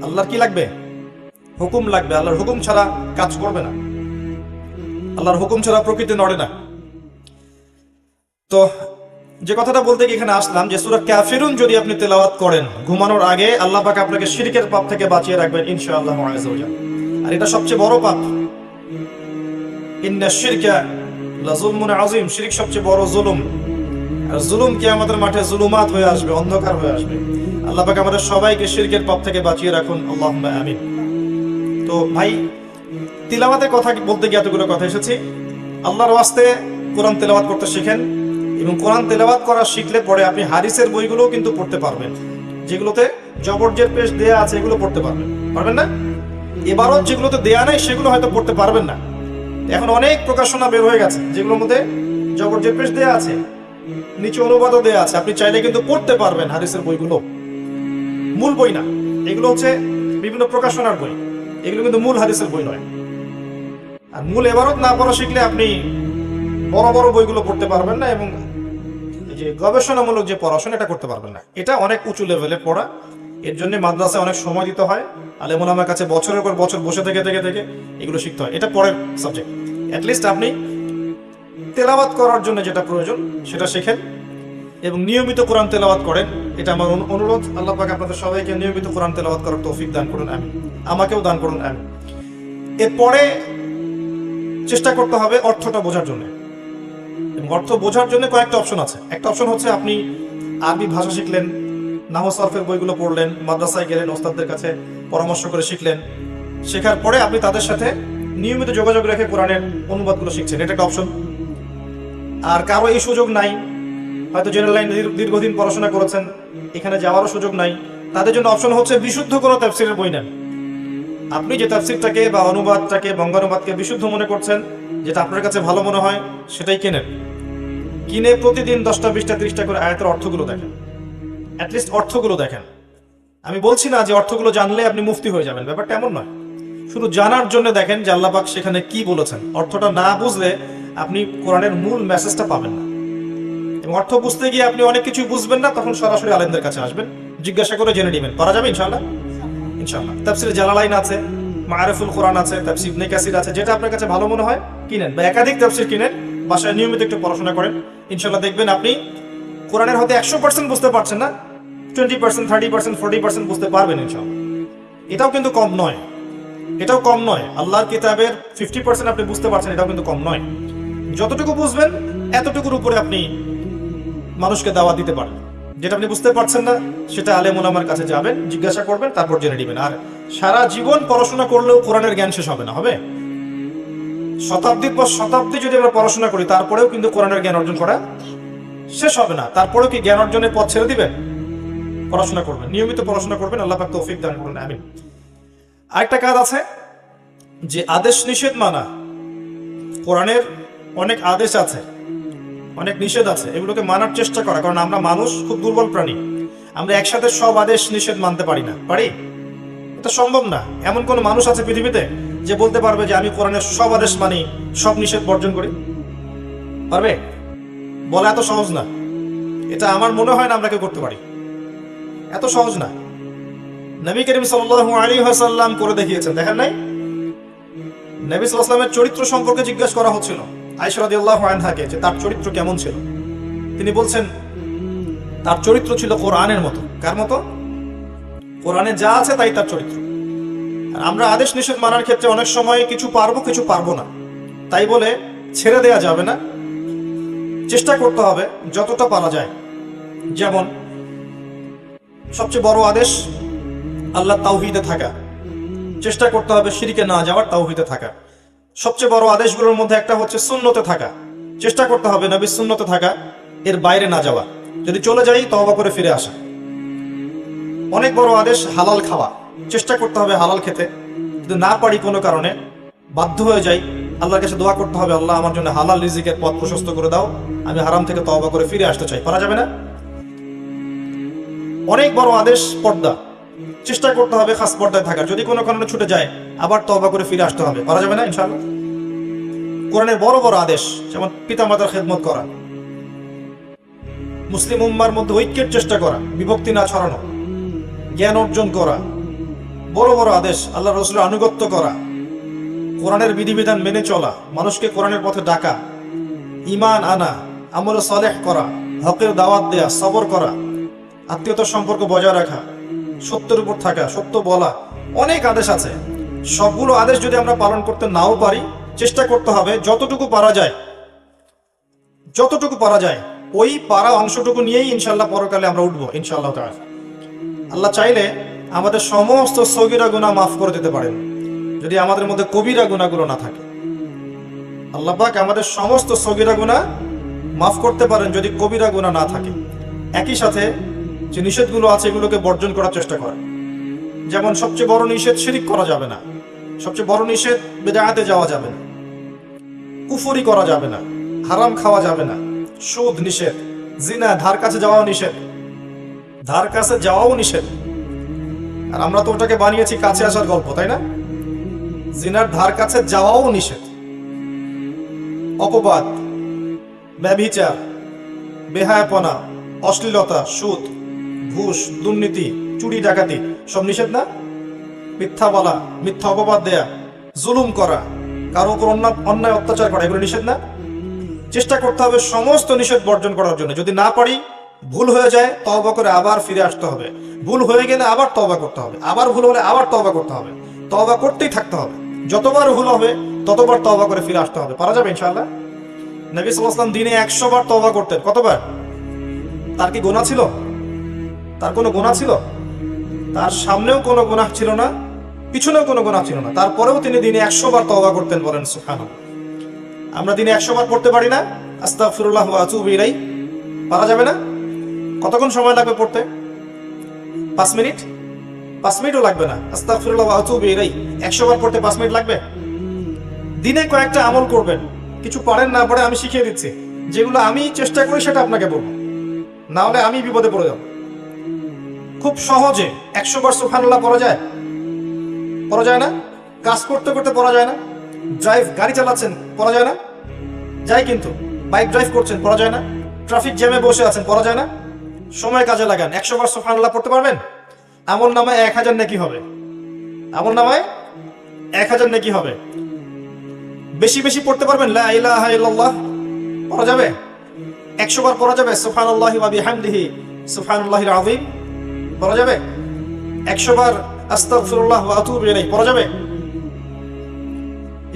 আল্লাহর কি লাগবে? হুকুম লাগবে। আল্লাহর হুকুম ছাড়া কাজ করবে না, আল্লাহর হুকুম ছাড়া প্রকৃতি নড়ে না। তো যে কথাটা বলতে গিয়ে এখানে আসলাম যে সূরা কাফিরুন যদি আপনি তেলাওয়াত করেন ঘুমানোর আগে, আল্লাহ পাক আপনাকে শিরকের পাপ থেকে বাঁচিয়ে রাখবেন ইনশাআল্লাহ আযজা ওয়া জাল্লা। আর এটা সবচেয়ে বড় পাপ। ইন্নাশ শিরকা লাযুলমুন আযীম। শিরক সবচেয়ে বড় জুলুম। আর জুলুম কিয়ামতের মাঠে জুলুমাত হয়ে আসবে, অন্ধকার হয়ে আসবে। আল্লাহ পাক আমাদের সবাইকে শিরকের পাপ থেকে বাঁচিয়ে রাখুন, আল্লাহুম্মা আমিন। তো ভাই, তিলাওয়াতের কথা বলতে গিয়ে এতগুলো কথা এসেছি। আল্লাহর ওয়াস্তে কোরআন তেলাওয়াত করতে শিখেন, এবং কোরআন তেলাওয়াত করা শিখলে পরে আপনি হাদিসের বইগুলোও কিন্তু পড়তে পারবেন, যেগুলোতে জবরজের পেশ দেয়া আছে, এগুলো পড়তে পারবেন না? ইবারত যেগুলোতে দেয়া নাই সেগুলো হয়তো পড়তে পারবেন না। এখন অনেক প্রকাশনা বের হয়ে গেছে যেগুলোর মধ্যে জবরজের পেশ দেয়া আছে, নিচে অনুবাদও দেয়া আছে। আপনি চাইলে কিন্তু পড়তে পারবেন হাদিসের বইগুলো। মূল বই না, এগুলো হচ্ছে বিভিন্ন প্রকাশনার বই, এগুলো কিন্তু মূল হাদিসের বই নয়। আর মূল ইবারত না পড়া শিখলে আপনি বড় বড় বইগুলো পড়তে পারবেন না, এবং এই যে গবেষণামূলক যে পড়াশোনা এটা করতে পারবেন না। এটা অনেক উঁচু লেভেলের পড়া। এর জন্য মাদ্রাসায় অনেক সময় দিতে হয়, আলেম ওলামার কাছে বছরের পর বছর বসে থেকে এগুলো শিখতে হয়। এটা পরের সাবজেক্ট। অ্যাটলিস্ট আপনি তেলাওয়াত করার জন্য যেটা প্রয়োজন সেটা শেখেন এবং নিয়মিত কোরআন তেলাওয়াত করেন। এটা আমার অনুরোধ। আল্লাহ পাক আপনাদের সবাইকে নিয়মিত কোরআন তেলাওয়াত করার তৌফিক দান করুন, আমিন। আমাকেও দান করুন, আমিন। এরপরে চেষ্টা করতে হবে অর্থটা বোঝার জন্য। এবং অর্থ বোঝার জন্য কয়েকটা অপশন আছে। একটা অপশন হচ্ছে আপনি আরবি ভাষা শিখলেন, নাহু সরফের বইগুলো পড়লেন, মাদ্রাসায় গেলেন, ওস্তাদদের কাছে পরামর্শ করে শিখলেন। শেখার পরে আপনি তাদের সাথে নিয়মিত যোগাযোগ রেখে কোরআনের অনুবাদগুলো শিখছেন, এটা একটা অপশন। আর কারো এই সুযোগ নাই, হয়তো জেনারেল লাইন দীর্ঘদিন পড়াশোনা করেছেন, এখানে যাওয়ারও সুযোগ নাই, তাদের জন্য অপশন হচ্ছে বিশুদ্ধ কোনো তাফসীরের বই নেন। আপনি যে তাফসীরটাকে বা অনুবাদটাকে, বঙ্গানুবাদকে বিশুদ্ধ মনে করছেন, যেটা আপনার কাছে ভালো মনে হয়, সেটাই কেনেন। কিনে প্রতিদিন 10টা 20টা 30টা করে আয়াতের অর্থগুলো দেখেন, অ্যাটলিস্ট অর্থগুলো দেখেন। আমি বলছি না যে অর্থগুলো জানলে আপনি মুফতি হয়ে যাবেন, ব্যাপারটা এমন নয়। শুধু জানার জন্য দেখেন যে আল্লাহ পাক সেখানে কি বলেছেন। অর্থটা না বুঝলে আপনি কোরআনের মূল মেসেজটা পাবেন না। এবং অর্থ বুঝতে গিয়ে আপনি অনেক কিছু বুঝবেন না, তখন সরাসরি আলেমদের কাছে আসবেন, জিজ্ঞাসা করে জেনে নেবেন। পারা যাবে ইনশাআল্লাহ। ইনশাআল্লাহ তাফসীর জালালাইন আছে, মাআরিফুল কোরআন আছে, তাফসীর ইবনে কাসির আছে, যেটা আপনার কাছে ভালো মনে হয় কিনেন, বা একাধিক তাফসীর কিনেন, বাসায় নিয়মিত একটু পড়াশোনা করেন। ইনশাআল্লাহ দেখবেন আপনি কোরআনের হয়তো 100% বুঝতে পারছেন না, 20%, 30%, 40% বুঝতে পারবেন ইনশাআল্লাহ। এটাও কিন্তু কম নয়, এটাও কম নয়। আল্লাহর কিতাবের 50% আপনি বুঝতে পারছেন, এটাও কিন্তু কম নয়। যতটুকু বুঝবেন এতটুকুর উপরে আপনি মানুষকে দাওয়াত দিতে পারেন। যেটা আপনি বুঝতে পারছেন না, সেটা আলেম ওলামার কাছে যাবেন, জিজ্ঞাসা করবেন, তারপর জেনে নেবেন। আর সারা জীবন পড়াশোনা করলেও কোরআনের জ্ঞান শেষ হবে না, হবে? শতাব্দীর পর শতাব্দী যদি আমরা পড়াশোনা করি, তারপরেও কিন্তু কোরআনের জ্ঞান অর্জন করা শেষ হবে না। তারপরেও কি জ্ঞান অর্জনের পথ ছেড়ে দিবেন? পড়াশোনা করবেন, নিয়মিত পড়াশোনা করবেন। আল্লাহ পাক তৌফিক দান করুন, আমিন। আরেকটা কাজ আছে যে আদেশ নিষেধ মানা। কোরআনের অনেক আদেশ আছে, অনেক নিষেধ আছে, এগুলোকে মানার চেষ্টা করা। কারণ আমরা মানুষ খুব দুর্বল প্রাণী, আমরা একসাথে সব আদেশ নিষেধ মানতে পারি না, পারি? এটা সম্ভব না। এমন কোন মানুষ আছে পৃথিবীতে যে বলতে পারবে যে আমি কোরআনের সব আদেশ মানি, সব নিষেধ বর্জন করি? পারবে? বলা এত সহজ না। এটা আমার মনে হয় না আমরা কেউ করতে পারি, এত সহজ না। নবী করিম সাল্লাল্লাহু আলাইহি ওয়াসাল্লাম করে দেখিয়েছেন, দেখেন নাই? নবী সাল্লাল্লাহু আলাইহি ওয়াসাল্লামের চরিত্র সম্পর্কে জিজ্ঞাসা করা হচ্ছিল আয়েশা রাদিয়াল্লাহু আনহাকে, যে তার চরিত্র কেমন ছিল। তিনি বলছেন তার চরিত্র ছিল কোরআনের মতো। কার মতো? কোরআনে যা আছে তাই তার চরিত্র। আর আমরা আদেশ নিষেধ মানার ক্ষেত্রে অনেক সময় কিছু পারবো, কিছু পারবো না, তাই বলে ছেড়ে দেয়া যাবে না, চেষ্টা করতে হবে যতটা পারা যায়। যেমন সবচেয়ে বড় আদেশ আল্লাহ তাওহীদে থাকা, চেষ্টা করতে হবে শিরকে না যাওয়ার, তাওহীদে থাকা। সবচেয়ে বড় আদেশগুলোর মধ্যে একটা হচ্ছে সুন্নতে থাকা, চেষ্টা করতে হবে নবীর সুন্নতে থাকা, এর বাইরে না যাওয়া। যদি চলে যাই তওবা করে ফিরে আসা। অনেক বড় আদেশ হালাল খাওয়া, চেষ্টা করতে হবে হালাল খেতে। যদি না পারি কোনো কারণে, বাধ্য হয়ে যাই, আল্লাহর কাছে দোয়া করতে হবে, আল্লাহ আমার জন্য হালাল রিজিকের পথ প্রশস্ত করে দাও, আমি হারাম থেকে তওবা করে ফিরে আসতে চাই। পারা যাবে না? অনেক বড় আদেশ পর্দা, চেষ্টা করতে হবে খাস পর্দায় থাকার। যদি কোনো কারণে ছুটে যায় আবার তওবা করে ফিরে আসতে হবে। পারা যাবে না ইনশাআল্লাহ? কোরআনের বড় বড় আদেশ, যেমন পিতামাতার খেদমত করা, মুসলিম উম্মার মধ্যে ঐক্যের চেষ্টা করা, বিভক্তি না ছড়ানো, জ্ঞান অর্জন করা, বড় বড় আদেশ। আল্লাহ রাসূলের আনুগত্য করা, কোরআনের বিধিবিধান মেনে চলা, মানুষকে কোরআনের পথে ডাকা, ঈমান আনা, আমল সালেহ করা, হকের দাওয়াত দেয়া, সবর করা, আত্মীয়তার সম্পর্ক বজায় রাখা, সত্যের উপর থাকা, সত্য বলা। অনেক আদেশ আছে। সবগুলো আদেশ যদি আমরা পালন করতে নাও পারি, চেষ্টা করতে হবে যতটুকু পারা যায়, যতটুকু পারা যায় ওই পারা অংশটুকু নিয়েই ইনশাআল্লাহ পরকালে আমরা উঠবো ইনশাআল্লাহ তাআলা। আল্লাহ চাইলে আমাদের সমস্ত সগীরা গুনাহ মাফ করে দিতে পারেন, যদি আমাদের মধ্যে কবিরা গুনাহগুলো না থাকে। আল্লাহ পাক আমাদের সমস্ত সগীরা গুনাহ মাফ করতে পারেন যদি কবিরা গুনাহ না থাকে। একই সাথে যে নিষেধগুলো আছে এগুলোকে বর্জন করার চেষ্টা করা। যেমন সবচেয়ে বড় নিষেধ শিরক করা যাবে না, সবচেয়ে বড় নিষেধ বিদআতে যাওয়া যাবে না, কুফরি করা যাবে না, হারাম খাওয়া যাবে না, সুদ নিষেধ, জিনা, ধার কাছে যাওয়াও নিষেধ, ধার কাছে যাওয়াও নিষেধ। আর আমরা তো ওটাকে বানিয়েছি কাছে আসার গল্প, তাই না? জিনার ধার কাছে যাওয়াও নিষেধ। অপবাদ, ব্যভিচার, বেহায়াপনা, অশ্লীলতা, সুদ, ঘুষ, দুর্নীতি, চুরি ডাকাতি সব নিষেধ না? মিথ্যা বলা, মিথ্যা অপবাদ দেয়া, জুলুম করা, কারো উপর অন্যায় অত্যাচার করা, এগুলো নিষেধ না? চেষ্টা করতে হবে সমস্ত নিষেধ বর্জন করার জন্য। যদি না পারি, ভুল হয়ে যায়, তওবা করে আবার ফিরে আসতে হবে। ভুল হয়ে গেলে আবার তওবা করতে হবে, আবার ভুল হলে আবার তওবা করতে হবে, তওবা করতেই থাকতে হবে। যতবার ভুল হবে ততবার তওবা করে ফিরে আসতে হবে। পারা যাবে ইনশাআল্লাহ? নবী সাল্লাল্লাহু আলাইহি ওয়াসাল্লাম দিনে 100 বার তওবা করতেন। কতবার? তার কি গুনাহ ছিল? তার কোনো গুনাহ ছিল? তার সামনেও কোনো গুনাহ ছিল না, পিছনেও কোনো গুনাহ ছিল না, তারপরেও তিনি দিনে 100 বার তওবা করতেন। বলেন সুবহানাল্লাহ। আমরা দিনে 100 বার পড়তে পারি না আস্তাগফিরুল্লাহ ওয়া আতুবু ইলাইহি? পারা যাবে না? কতক্ষণ সময় লাগবে পড়তে? 5 মিনিট? 5 মিনিটও লাগবে না। আস্তাগফিরুল্লাহ ওয়া আতুবু ইলাইহি 100 বার পড়তে 5 মিনিট লাগবে? দিনে কয়েকটা আমল করবেন, কিছু পারেন না পড়ে আমি শিখিয়ে দিচ্ছি, যেগুলো আমি চেষ্টা করি সেটা আপনাকে বলবো, না হলে আমি বিপদে পড়ে যাব। খুব সহজে 100 বার সুবহানাল্লাহ পড়া যায়? পড়া যায় না? কাজ করতে করতে পড়া যায় না? গাড়ি চালাচ্ছেন পড়া যায় না? যায় কিন্তু। বাইক ড্রাইভ করছেন পড়া যায় না? ট্রাফিক জ্যামে বসে আছেন পড়া যায় না? সময় কাজে লাগান, 100 বার সুবহানাল্লাহ পড়তে পারবেন? আমল নামায় 1000 নেকি হবে। আমল নামায় 1000 নেকি হবে। বেশি বেশি পড়তে পারবেন লা ইলাহা ইল্লাল্লাহ? পড়া যাবে? 100 বার পড়া যাবে সুবহানাল্লাহি ওয়া বিহামদিহি সুবহানাল্লাহিল আযীম? পড়া যাবে? 100 বার আস্তাগফিরুল্লাহ ওয়া আতুবু ইলাইহি পড়া যাবে?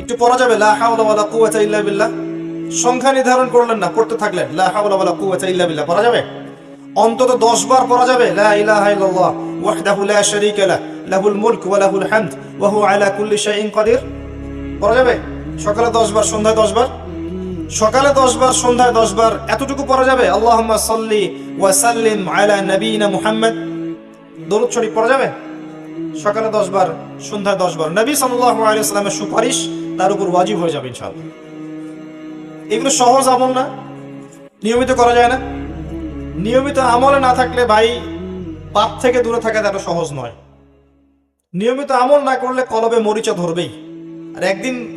একটু পড়া যাবে লা হাওলা ওয়ালা কুওয়াতা ইল্লা বিল্লাহ? সংখ্যা নির্ধারণ করলেন না, পড়তে থাকলেন লা হাওলা ওয়ালা কুওয়াতা ইল্লা বিল্লাহ, পড়া যাবে? অন্তত 10 বার পড়া যাবে লা ইলাহা ইল্লাল্লাহ ওয়াহদাহু লা শারীকা লাহ লাহুল মুলক ওয়া লাহুল হামদ ওয়া হুয়া আলা কুল্লি শাইইন কাদির? পড়া যাবে? সকালে 10 বার, সন্ধ্যায় 10 বার? সকালে 10 বার, সন্ধ্যায় 10 বার, এতটুকু পড়া যাবে? আল্লাহুম্মা সাল্লি ওয়া সাল্লিম আলা নবিয়িনা মুহাম্মদ দরুদ শরীফ পড়া যাবে? সকালে 10 বার, সন্ধ্যায় 10 বার। নবী সাল্লাল্লাহু আলাইহি ওয়াসাল্লামের সুপারিশ তার উপর ওয়াজিব হয়ে যাবে ইনশাআল্লাহ। এগুলো সহজ আমল না? নিয়মিত করা যায় না? নিয়মিত আমলে না থাকলে ভাই পাপ থেকে দূরে থাকা এত সহজ নয়। নিয়মিত আমল না করলে কলবে মরিচা ধরবেই। আর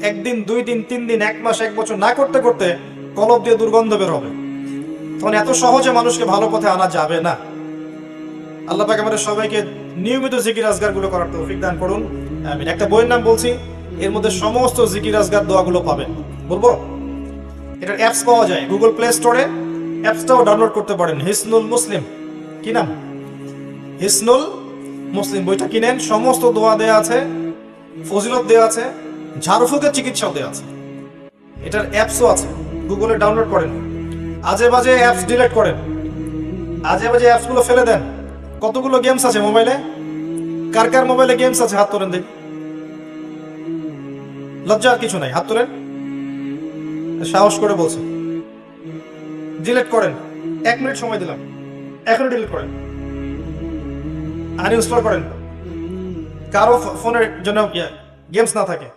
একদিন 2 দিন 3 দিন 1 মাস 1 বছর না করতে করতে কলব দিয়ে দুর্গন্ধ বের হবে। তখন এত সহজে মানুষকে ভালো পথে আনা যাবে না। আল্লাহ পাক আমাদের সবাইকে নিয়মিত জিকির আজগার গুলো করার তৌফিক দান করুন, আমিন। একটা বইয়ের নাম বলছি, এর মধ্যে সমস্ত জিকির আজগার দোয়াগুলো পাবেন। বলবো? এটার অ্যাপস পাওয়া যায় গুগল প্লে স্টোরে, অ্যাপসটাও ডাউনলোড করতে পারেন। হিসনুল মুসলিম, কি নাম? হিসনুল মুসলিম। বইটা কিনেন, সমস্ত দোয়া দেয়া আছে, ফজিলত দেয়া আছে, ঝাড়ফুঁকের চিকিৎসাও দেয়া আছে। এটার অ্যাপসও আছে, গুগলে ডাউনলোড করেন। আজে বাজে অ্যাপস ডিলিট করেন, আজে বাজে অ্যাপসগুলো ফেলে দেন। কতগুলো গেমস আছে মোবাইলে? কার কার মোবাইলে গেমস আছে হাত তোলেন দেখি। লজ্জার কিছু নাই, হাত তোলেন। সাহস করে বলছে ডিলিট করেন। 1 মিনিট সময় দিলাম, এখনই ডিলিট করেন, আনইনস্টল করেন। কারো ফোনের জন্য গেমস না থাকে।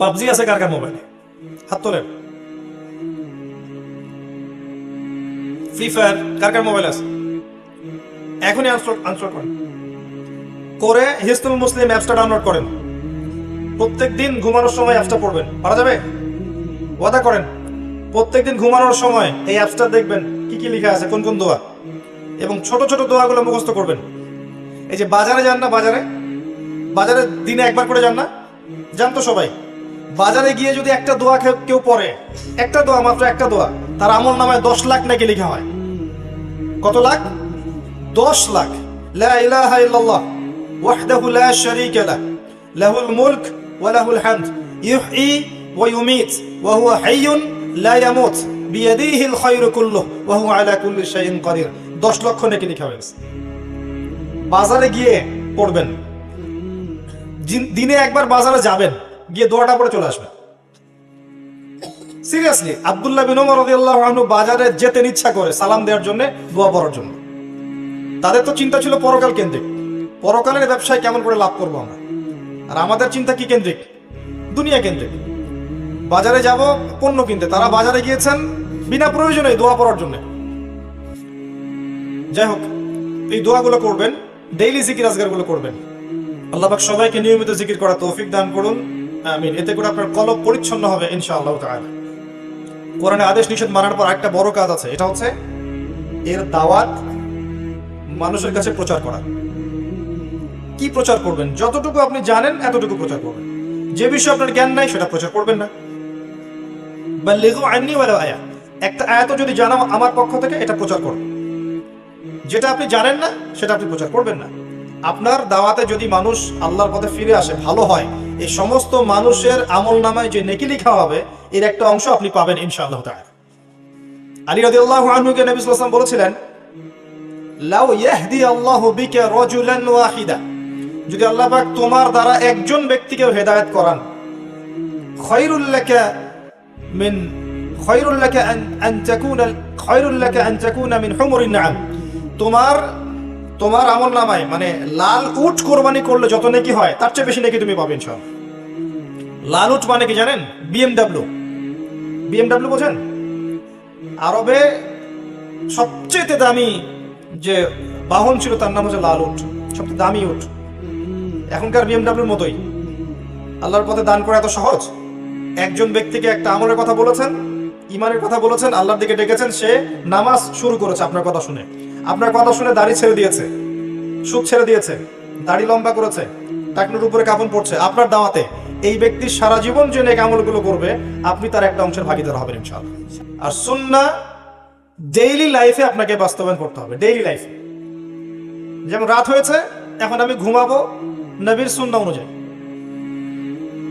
পাবজি আছে কার কার মোবাইলে? হাত তোলেন। ফ্রি ফায়ার কার কার মোবাইল আছে? এখনই আনইনস্টল করেন। করে হিসনুল মুসলিম অ্যাপসটা ডাউনলোড করেন। প্রত্যেকদিন ঘুমানোর সময় অ্যাপসটা পড়বেন। পারা যাবে? ওয়াদা করেন প্রত্যেকদিন ঘুমানোর সময় এই অ্যাপসটা দেখবেন কি কি লেখা আছে, কোন কোন দোয়া, এবং ছোট ছোট দোয়াগুলো মুখস্থ করবেন। এই যে বাজারে যান না, বাজারে দিনে 1 বার করে যান না? যান তো সবাই। বাজারে গিয়ে যদি একটা দোয়া কেউ পড়ে, একটা দোয়া, মাত্র একটা দোয়া, তার আমল নামায় 10 লাখ নাকি লেখা হয়। কত লাখ? 10 লাখ। লা ইলাহা ইল্লাল্লাহ ওয়াহদাহু লা শারীকা লাহ লাহুল মুলক ওয়া লাহুল হামদ ইউহয়ী ওয়া ইউমীত ওয়া হুয়া হাইয়ুন লা ইয়ামুত বিয়াদিহিল খায়রু কুল্লুহু ওয়া হুয়া আলা কুল্লি শাইইন কাদির। 10 লক্ষ নাকি লেখা হয়েছে। বাজারে গিয়ে পড়বেন। দিনে 1 বার বাজারে যাবেন, গিয়ে দোয়াটা পড়ে চলে আসবেন। সিরিয়াসলি, আব্দুল্লাহ বিন ওমর রাদিয়াল্লাহু আনহু বাজারে যেতেন ইচ্ছা করে সালাম দেওয়ার জন্য, দোয়া পড়ার জন্য। তাদের তো চিন্তা ছিল পরকাল কেন্দ্রিক, পরকালের ব্যবসায় কেমন করে লাভ করবো আমরা। আর আমাদের চিন্তা কি কেন্দ্রিক? দুনিয়া কেন্দ্রিক। বাজারে যাব পণ্য কিনতে, তারা বাজারে গিয়েছেন বিনা প্রয়োজনে দোয়া পড়ার জন্য। যাই হোক, এই দোয়াগুলো করবেন, ডেইলি জিকির আজগারগুলো করবেন। আল্লাহ পাক সবাইকে নিয়মিত জিকির করার তৌফিক দান করুন, আমিন। এতে করে আপনার কলব পরিচ্ছন্ন হবে ইনশাআল্লাহ তাআলা। কোরআনে আদেশ নিষেধ মানার পর একটা বড় কাজ আছে, এটা হচ্ছে এর দাওয়াত মানুষের কাছে প্রচার করা। কি প্রচার করবেন? যতটুকু আপনি জানেন এতটুকু প্রচার করবেন। যে বিষয়ে আপনার জ্ঞান নাই সেটা প্রচার করবেন না। বাল্লিগু আন্নী ওয়ালাউ আয়া, একটা আয়াতও যদি জানাও আমার পক্ষ থেকে, এটা প্রচার করুন। যেটা আপনি জানেন না সেটা আপনি প্রচার করবেন না। আপনার দাওয়াতে যদি মানুষ আল্লাহর পথে ফিরে আসে, ভালো হয়, এই সমস্ত মানুষের আমল নামায় যে নেকি লেখা হবে এর একটা অংশ আপনি পাবেন ইনশাআল্লাহ তাআলা। আলী রাদিয়াল্লাহু আনহুকে নবী সাল্লাল্লাহু আলাইহি ওয়াসাল্লাম বলেছিলেন, লাউ ইয়াহদি আল্লাহু বিকা রাজুলান ওয়াহিদা, যদি আল্লাহ পাক তোমার দ্বারা একজন ব্যক্তিকে হেদায়েত করান, খায়রুল লাকা আন তাকুনা মিন হুমুরিন নাআম, তোমার আমল নামায় মানে লাল উট কোরবানি করলে যত নেকি হয় তার চেয়ে বেশি নেকি তুমি পাবে ইনশাআল্লাহ। লাল উট মানে কি জানেন? বিএমডব্লিউ বোঝেন? আরবে সবচেয়ে দামি যে বাহন ছিল তার নাম হচ্ছে লাল উট, সবচেয়ে দামি উট। এখনকার বিএমডব্লিউর মতোই। আল্লাহর পথে দান করা এত সহজ। একজন ব্যক্তিকে একটা আমলের কথা বলেছেন, ইমানের কথা বলেছেন, আল্লাহর দিকে ডেকেছেন, সে নামাজ শুরু করেছে আপনার কথা শুনে। আপনার কথা শুনে দাড়ি ছেড়ে দিয়েছে, সুদ ছেড়ে দিয়েছে, দাড়ি লম্বা করেছে, টাকনুর উপরে কাপড় পড়ছে আপনার দাওয়াতে। এই ব্যক্তির সারা জীবন যে নেক আমলগুলো করবে আপনি তার একটা অংশের ভাগীদার হবেন ইনশাআল্লাহ। আর সুন্নাহ ডেইলি লাইফে আপনাকে বাস্তবায়ন করতে হবে, ডেইলি লাইফে। যেমন রাত হয়েছে, এখন আমি ঘুমাবো নবীর সুন্নাহ অনুযায়ী।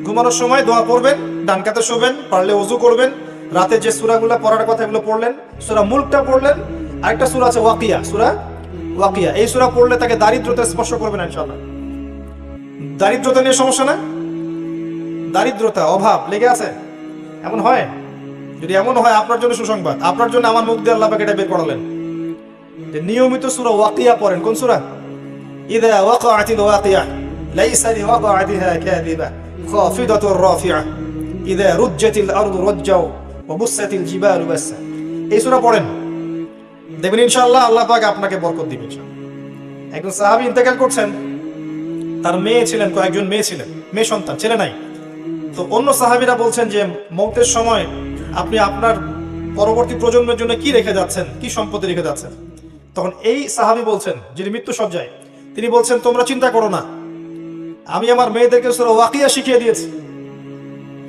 ঘুমানোর সময় দোয়া পড়বেন, ডান কাতে শোবেন, পারলে ওযু করবেন, রাতে যে সূরাগুলো পড়ার কথা এগুলো পড়লেন, সূরা মুলকটা পড়লেন, আরেকটা সূরা আছে সূরা ওয়াকিয়া, এই সূরা পড়লে তাকে দারিদ্রতা স্পর্শ করবে না ইনশাআল্লাহ। দারিদ্রতা নিয়ে সমস্যা না? দারিদ্রতা, অভাব লেগে আছে, এমন হয়? যদি এমন হয় আপনার জন্য সুসংবাদ, আপনার জন্য আমার মুখ দিয়ে আল্লাহ পাক এটা বের করালেন যে নিয়মিত সূরা ওয়াকিয়া পড়েন। কোন সূরা? ইযা ওয়াকাআতিল ওয়াকিয়া লাইসা লিওয়াকাআতিহা কাযিবা খাফিদাতুর রাফিআ ইযা রুজ্জাতিল আরদু রাজ্জা ওয়া বুসাতিল জিবালু বাসা। এই সূরা পড়েন, দেখবেন ইনশাআল্লাহ আল্লাহ পাক আপনাকে বরকত দিবেন ইনশাআল্লাহ। একজন সাহাবী ইন্তেকাল করছেন, তার মেয়ে ছিলেন, কয়েকজন মেয়ে ছিলেন, মেয়ে সন্তান, ছেলে নাই। তো অন্য সাহাবীরা বলছেন যে মওতের সময় আপনি আপনার পরবর্তী প্রজন্মের জন্য কি রেখে যাচ্ছেন, কি সম্পত্তি রেখে যাচ্ছেন? তখন এই সাহাবী বলছেন, যিনি মৃত্যু সজ্জায়, তিনি বলছেন, তোমরা চিন্তা করো না, আমি আমার মেয়েদেরকে সূরা ওয়াকিয়া শিখিয়ে দিয়েছি,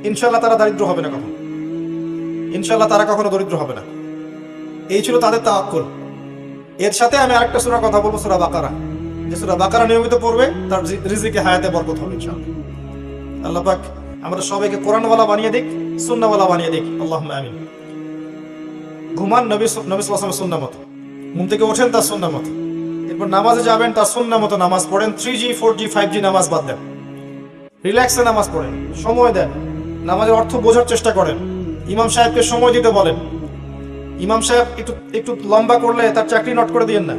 ইনশাআল্লাহ তারা দারিদ্র হবে না কখনো, ইনশাআল্লাহ তারা কখনো দরিদ্র হবে না। এই ছিল তাদের তাওয়াক্কুল। এর সাথে আমি আরেকটা সূরা কথা বলবো, সূরা বাকারা। যে সূরা বাকারা নিয়মিত পড়বে তার রিজিকে হায়াতে বরকত হবে ইনশাআল্লাহ। আল্লাহ পাক আমাদের সবাইকে কোরআনওয়ালা বানিয়ে দিক, সুন্নাহওয়ালা বানিয়ে দিক, আল্লাহুম্মা আমিন। ঘুমান নবী সাল্লাল্লাহু আলাইহি ওয়াসাল্লামের সুন্নাহ মতো, ঘুম থেকে ওঠেন তার সুন্নাহ মতো, এরপর নামাজে যাবেন তার সুন্নাহ মতো নামাজ পড়েন। 3G 4G 5G নামাজ বাদ দেন, রিল্যাক্সে নামাজ পড়েন, সময় দেন, নামাজের অর্থ বোঝার চেষ্টা করেন, ইমাম সাহেবকে সময় দিতে বলেন। ইমাম সাহেব একটু লম্বা করলে তার চাকরি নট করে দিয়েন না।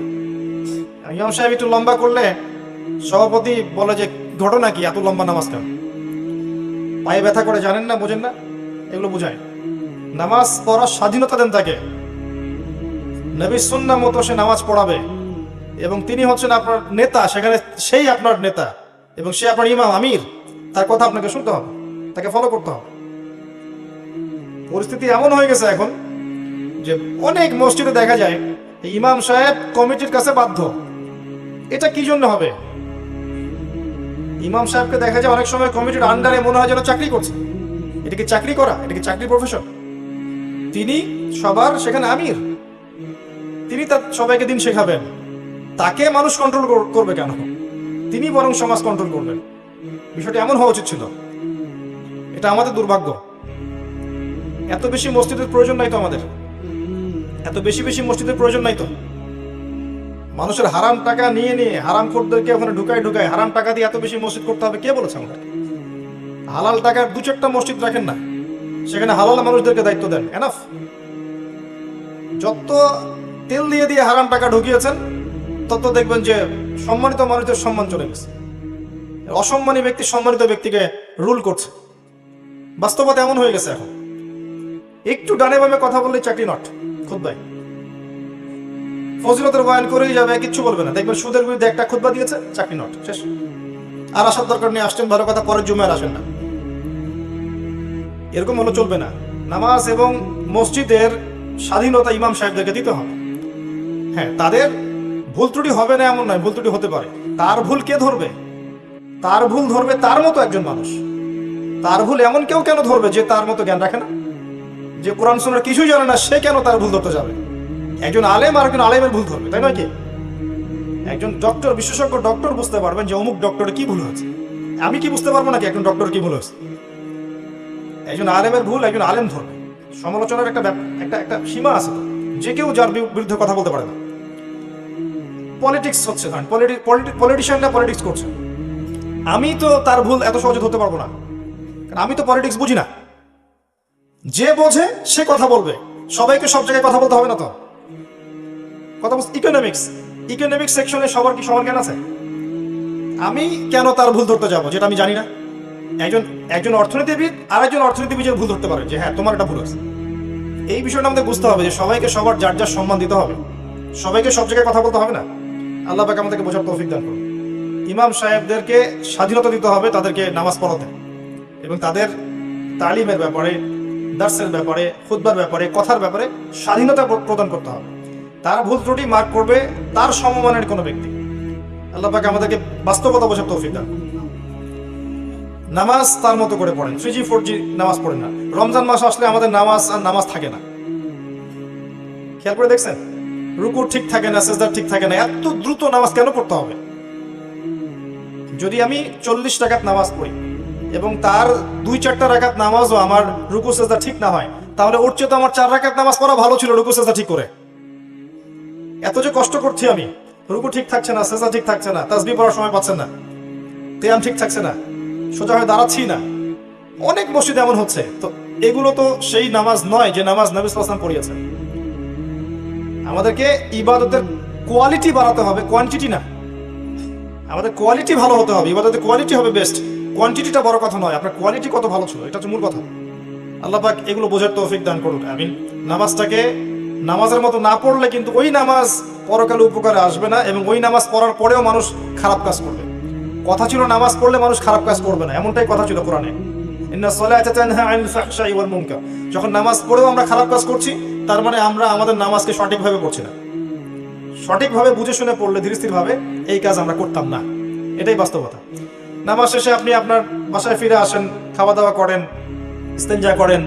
ইমাম সাহেব একটু লম্বা করলে সভাপতি বলে যে ঘটনা কি, এত লম্বা নামাজ কেন? পায়ে ব্যথা করে, জানেন না, বোঝেন না, এগুলো বুঝায়। নামাজ পড়ার স্বাধীনতা দেন তাকে, নবীর সুন্নাহ মতো সে নামাজ পড়াবে, এবং তিনি হচ্ছেন আপনার নেতা, সেখানে সেই আপনার নেতা এবং সে আপনার ইমাম, আমির, তার কথা আপনাকে শুনতে হবে, তাকে ফলো করতে হবে। পরিস্থিতি এমন হয়ে গেছে এখন যে অনেক মসজিদে দেখা যায় ইমাম সাহেব কমিটির কাছে বাধ্য। এটা কি জন্য হবে? ইমাম সাহেবকে দেখা যায় অনেক সময় কমিটির আন্ডারে মনে হয় যেন চাকরি করছে। এটা কি চাকরি করা? এটা কি চাকরি প্রফেশন? তিনি সবার সেখানে আমির, তিনি তার সবাইকে দিন শেখাবেন, তাকে মানুষ কন্ট্রোল করবে কেন? তিনি বরং সমাজ কন্ট্রোল করবেন। বিষয়টা এমন হওয়া উচিত ছিল। এটা আমাদের দুর্ভাগ্য। এত বেশি মসজিদের প্রয়োজন নাই তো আমাদের, এত বেশি মসজিদের প্রয়োজন নাই তো। মানুষের হারাম টাকা নিয়ে হারাম খোরদেরকে ওখানে ঢুকায় হারাম টাকা দিয়ে এত বেশি মসজিদ করতে হবে, কে বলেছে আমাদের? হালাল টাকার 2-4টা মসজিদ রাখেন না, সেখানে হালাল মানুষদেরকে দায়িত্ব দেন, এনাফ। যত তেল দিয়ে হারাম টাকা ঢুকিয়েছেন তত দেখবেন যে সম্মানিত মানুষদের সম্মান চলে গেছে, অসম্মানী ব্যক্তি সম্মানিত ব্যক্তিকে রুল করছে। বাস্তবতা এমন হয়ে গেছে এখন। একটু ডানে বামে কথা বললে চাকরি নট, খুতবায় ফজিলতের বয়ান করেই যাবে, কিচ্ছু বলবে না, দেখবেন সুদের বিরুদ্ধে একটা খুতবা দিয়েছে, চাকরি নট, শেষ। আর আসার দরকার নেই, আসছেন ভালো কথা, পরের জুমায় আসেন না, এরকম হলো চলবে না। নামাজ এবং মসজিদের স্বাধীনতা ইমাম সাহেবদেরকে দিতে হবে। হ্যাঁ, তাদের ভুল ত্রুটি হবে না এমন নয়, ভুল ত্রুটি হতে পারে। তার ভুল কে ধরবে? তার ভুল ধরবে তার মতো একজন মানুষ। তার ভুল এমন কেউ কেন ধরবে যে তার মতো জ্ঞান রাখে না, যে কোরআন সুন্নাহর কিছুই জানে না, সে কেন তার ভুল ধরতে যাবে? একজন আলেম আর একজন আলেমের ভুল ধরবে, তাই নয় কি? একজন ডক্টর, বিশেষজ্ঞ ডক্টর বুঝতে পারবেন যে অমুক ডক্টরে কি ভুল হয়েছে। আমি কি বুঝতে পারবো নাকি একজন ডক্টর কি ভুল হয়েছে? একজন আলেমের ভুল একজন আলেম ধরবে। সমালোচনার একটা সীমা আছে তো, যে কেউ যার বিরুদ্ধে কথা বলতে পারে না। পলিটিক্স হচ্ছে, পলিটিশিয়ানরা পলিটিক্স করছে, আমি তো তার ভুল এত সহজে ধরতে পারবো না, কারণ আমি তো পলিটিক্স বুঝি না। যে বোঝে সে কথা বলবে, সবাইকে সব জায়গায় কথা বলতে হবে না তো। কথা বলছে ইকোনমিক্স সেকশনে সবার কি সমান জ্ঞান আছে? আমি কেন তার ভুল ধরতে যাবো যেটা আমি জানি না? একজন অর্থনীতিবিদ আর একজন অর্থনীতিবিদের ভুল ধরতে পারে যে হ্যাঁ তোমার এটা ভুল আছে। এই বিষয়টা আমাদের বুঝতে হবে যে সবাইকে সবার যার যার সম্মান দিতে হবে, সবাইকে সব জায়গায় কথা বলতে হবে না। আল্লাহ পাক আমাদেরকে বোঝার তৌফিক দান করুন। ইমাম সাহেবদেরকে স্বাধীনতা দিতে হবে তাদেরকে নামাজ পড়াতে, এবং তাদের তালিমের ব্যাপারে, দার্সের ব্যাপারে, খুতবার ব্যাপারে, কথার ব্যাপারে স্বাধীনতা প্রদান করতে হবে। তার ভুল ত্রুটি মার্ক করবে তার সমমানের কোনো ব্যক্তি। আল্লাহ পাক আমাদেরকে বাস্তবতা বোঝার তৌফিক দান। নামাজ তার মতো করে পড়েন, 3G 4G নামাজ পড়েন না। রমজান মাস আসলে আমাদের নামাজ থাকে না, খেয়াল করে দেখছেন? রুকু ঠিক থাকে না, সিজদা ঠিক থাকে না, এত দ্রুত নামাজ কেন পড়তে হবে? যদি আমি 40 রাকাত নামাজ পড়ি এবং তার 2-4টা রাকাত নামাজও আমার রুকু সিজদা ঠিক না হয়, তাহলে ওর চেয়ে তো আমার 4 রাকাত নামাজ পড়া ভালো ছিল রুকু সিজদা ঠিক করে। এত যে কষ্ট করছি আমি, রুকু ঠিক থাকছে না, সিজদা ঠিক থাকছে না, তাসবিহ পড়ার সময় পাচ্ছেন না, কিয়াম ঠিক থাকছে না, সোজা হয়ে দাঁড়াচ্ছি না, অনেক মসজিদে এমন হচ্ছে। তো এগুলো তো সেই নামাজ নয় যে নামাজ নবী সাল্লাল্লাহু আলাইহি ওয়াসাল্লাম পড়িয়েছেন। আমাদেরকে ইবাদতের কোয়ালিটি বাড়াতে হবে, কোয়ান্টিটি না। আমাদের কোয়ালিটি ভালো হতে হবে, ইবাদতের কোয়ালিটি হবে বেস্ট, কোয়ান্টিটিটা বড় কথা নয়। আপনার কোয়ালিটি কত ভালো ছিল, এটা হচ্ছে মূল কথা। আল্লাহ পাক এগুলো বোঝার তৌফিক দান করুন, আমিন। নামাজটাকে নামাজের মতো না পড়লে কিন্তু ওই নামাজ পরকালে উপকারে আসবে না, এবং ওই নামাজ পড়ার পরেও মানুষ খারাপ কাজ করবে। কথা ছিল নামাজ পড়লে মানুষ খারাপ কাজ করবে না, এমনটাই কথা ছিল কোরআনে। ইন্নাস সালাতা তানহা আনিল ফাহশাই ওয়াল মুনকার। যখন নামাজ পড়েও আমরা খারাপ কাজ করছি, তার মানে আমরা আমাদের নামাজকে সঠিকভাবে পড়ছি না। সঠিকভাবে বুঝে শুনে পড়লে, ধীরে স্থির ভাবে এই কাজ আমরা করতাম না, এটাই বাস্তবতা। নামাজ শেষে আপনি আপনার বাসায় ফিরে আসেন, খাওয়া দাওয়া করেন, ইস্তেঞ্জা করেন,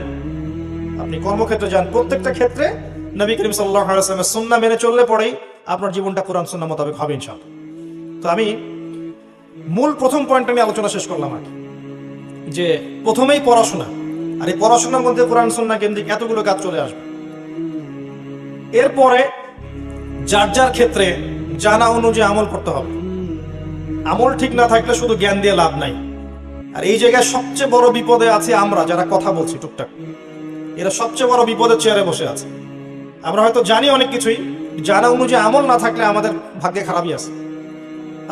আপনি কর্মক্ষেত্রে যান, প্রত্যেকটা ক্ষেত্রে নবী করিম সাল্লাল্লাহু আলাইহি ওয়াসাল্লামের সুন্নাহ মেনে চললে পরেই আপনার জীবনটা কোরআন সুন্নাহ মোতাবেক হবে ইনশাআল্লাহ। তো আমি মূল প্রথম পয়েন্টটা নিয়ে আলোচনা শেষ করলাম আর যে প্রথমেই পড়াশোনা, আর এই পড়াশোনার মধ্যে কোরআন সুন্নাহ কেন্দ্রিক এতগুলো কাজ চলে আসবে। এরপরে যার যার ক্ষেত্রে জানা অনুযায়ী আমল করতে হবে। আমল ঠিক না থাকলে শুধু জ্ঞান দিয়ে লাভ নাই। আর এই জায়গায় সবচেয়ে বড় বিপদে আছে আমরা যারা কথা বলছি টুকটাক, এরা সবচেয়ে বড় বিপদের চেয়ারে বসে আছে। আমরা হয়তো জানি অনেক কিছুই, জানা অনুযায়ী আমল না থাকলে আমাদের ভাগ্যে খারাপই আছে।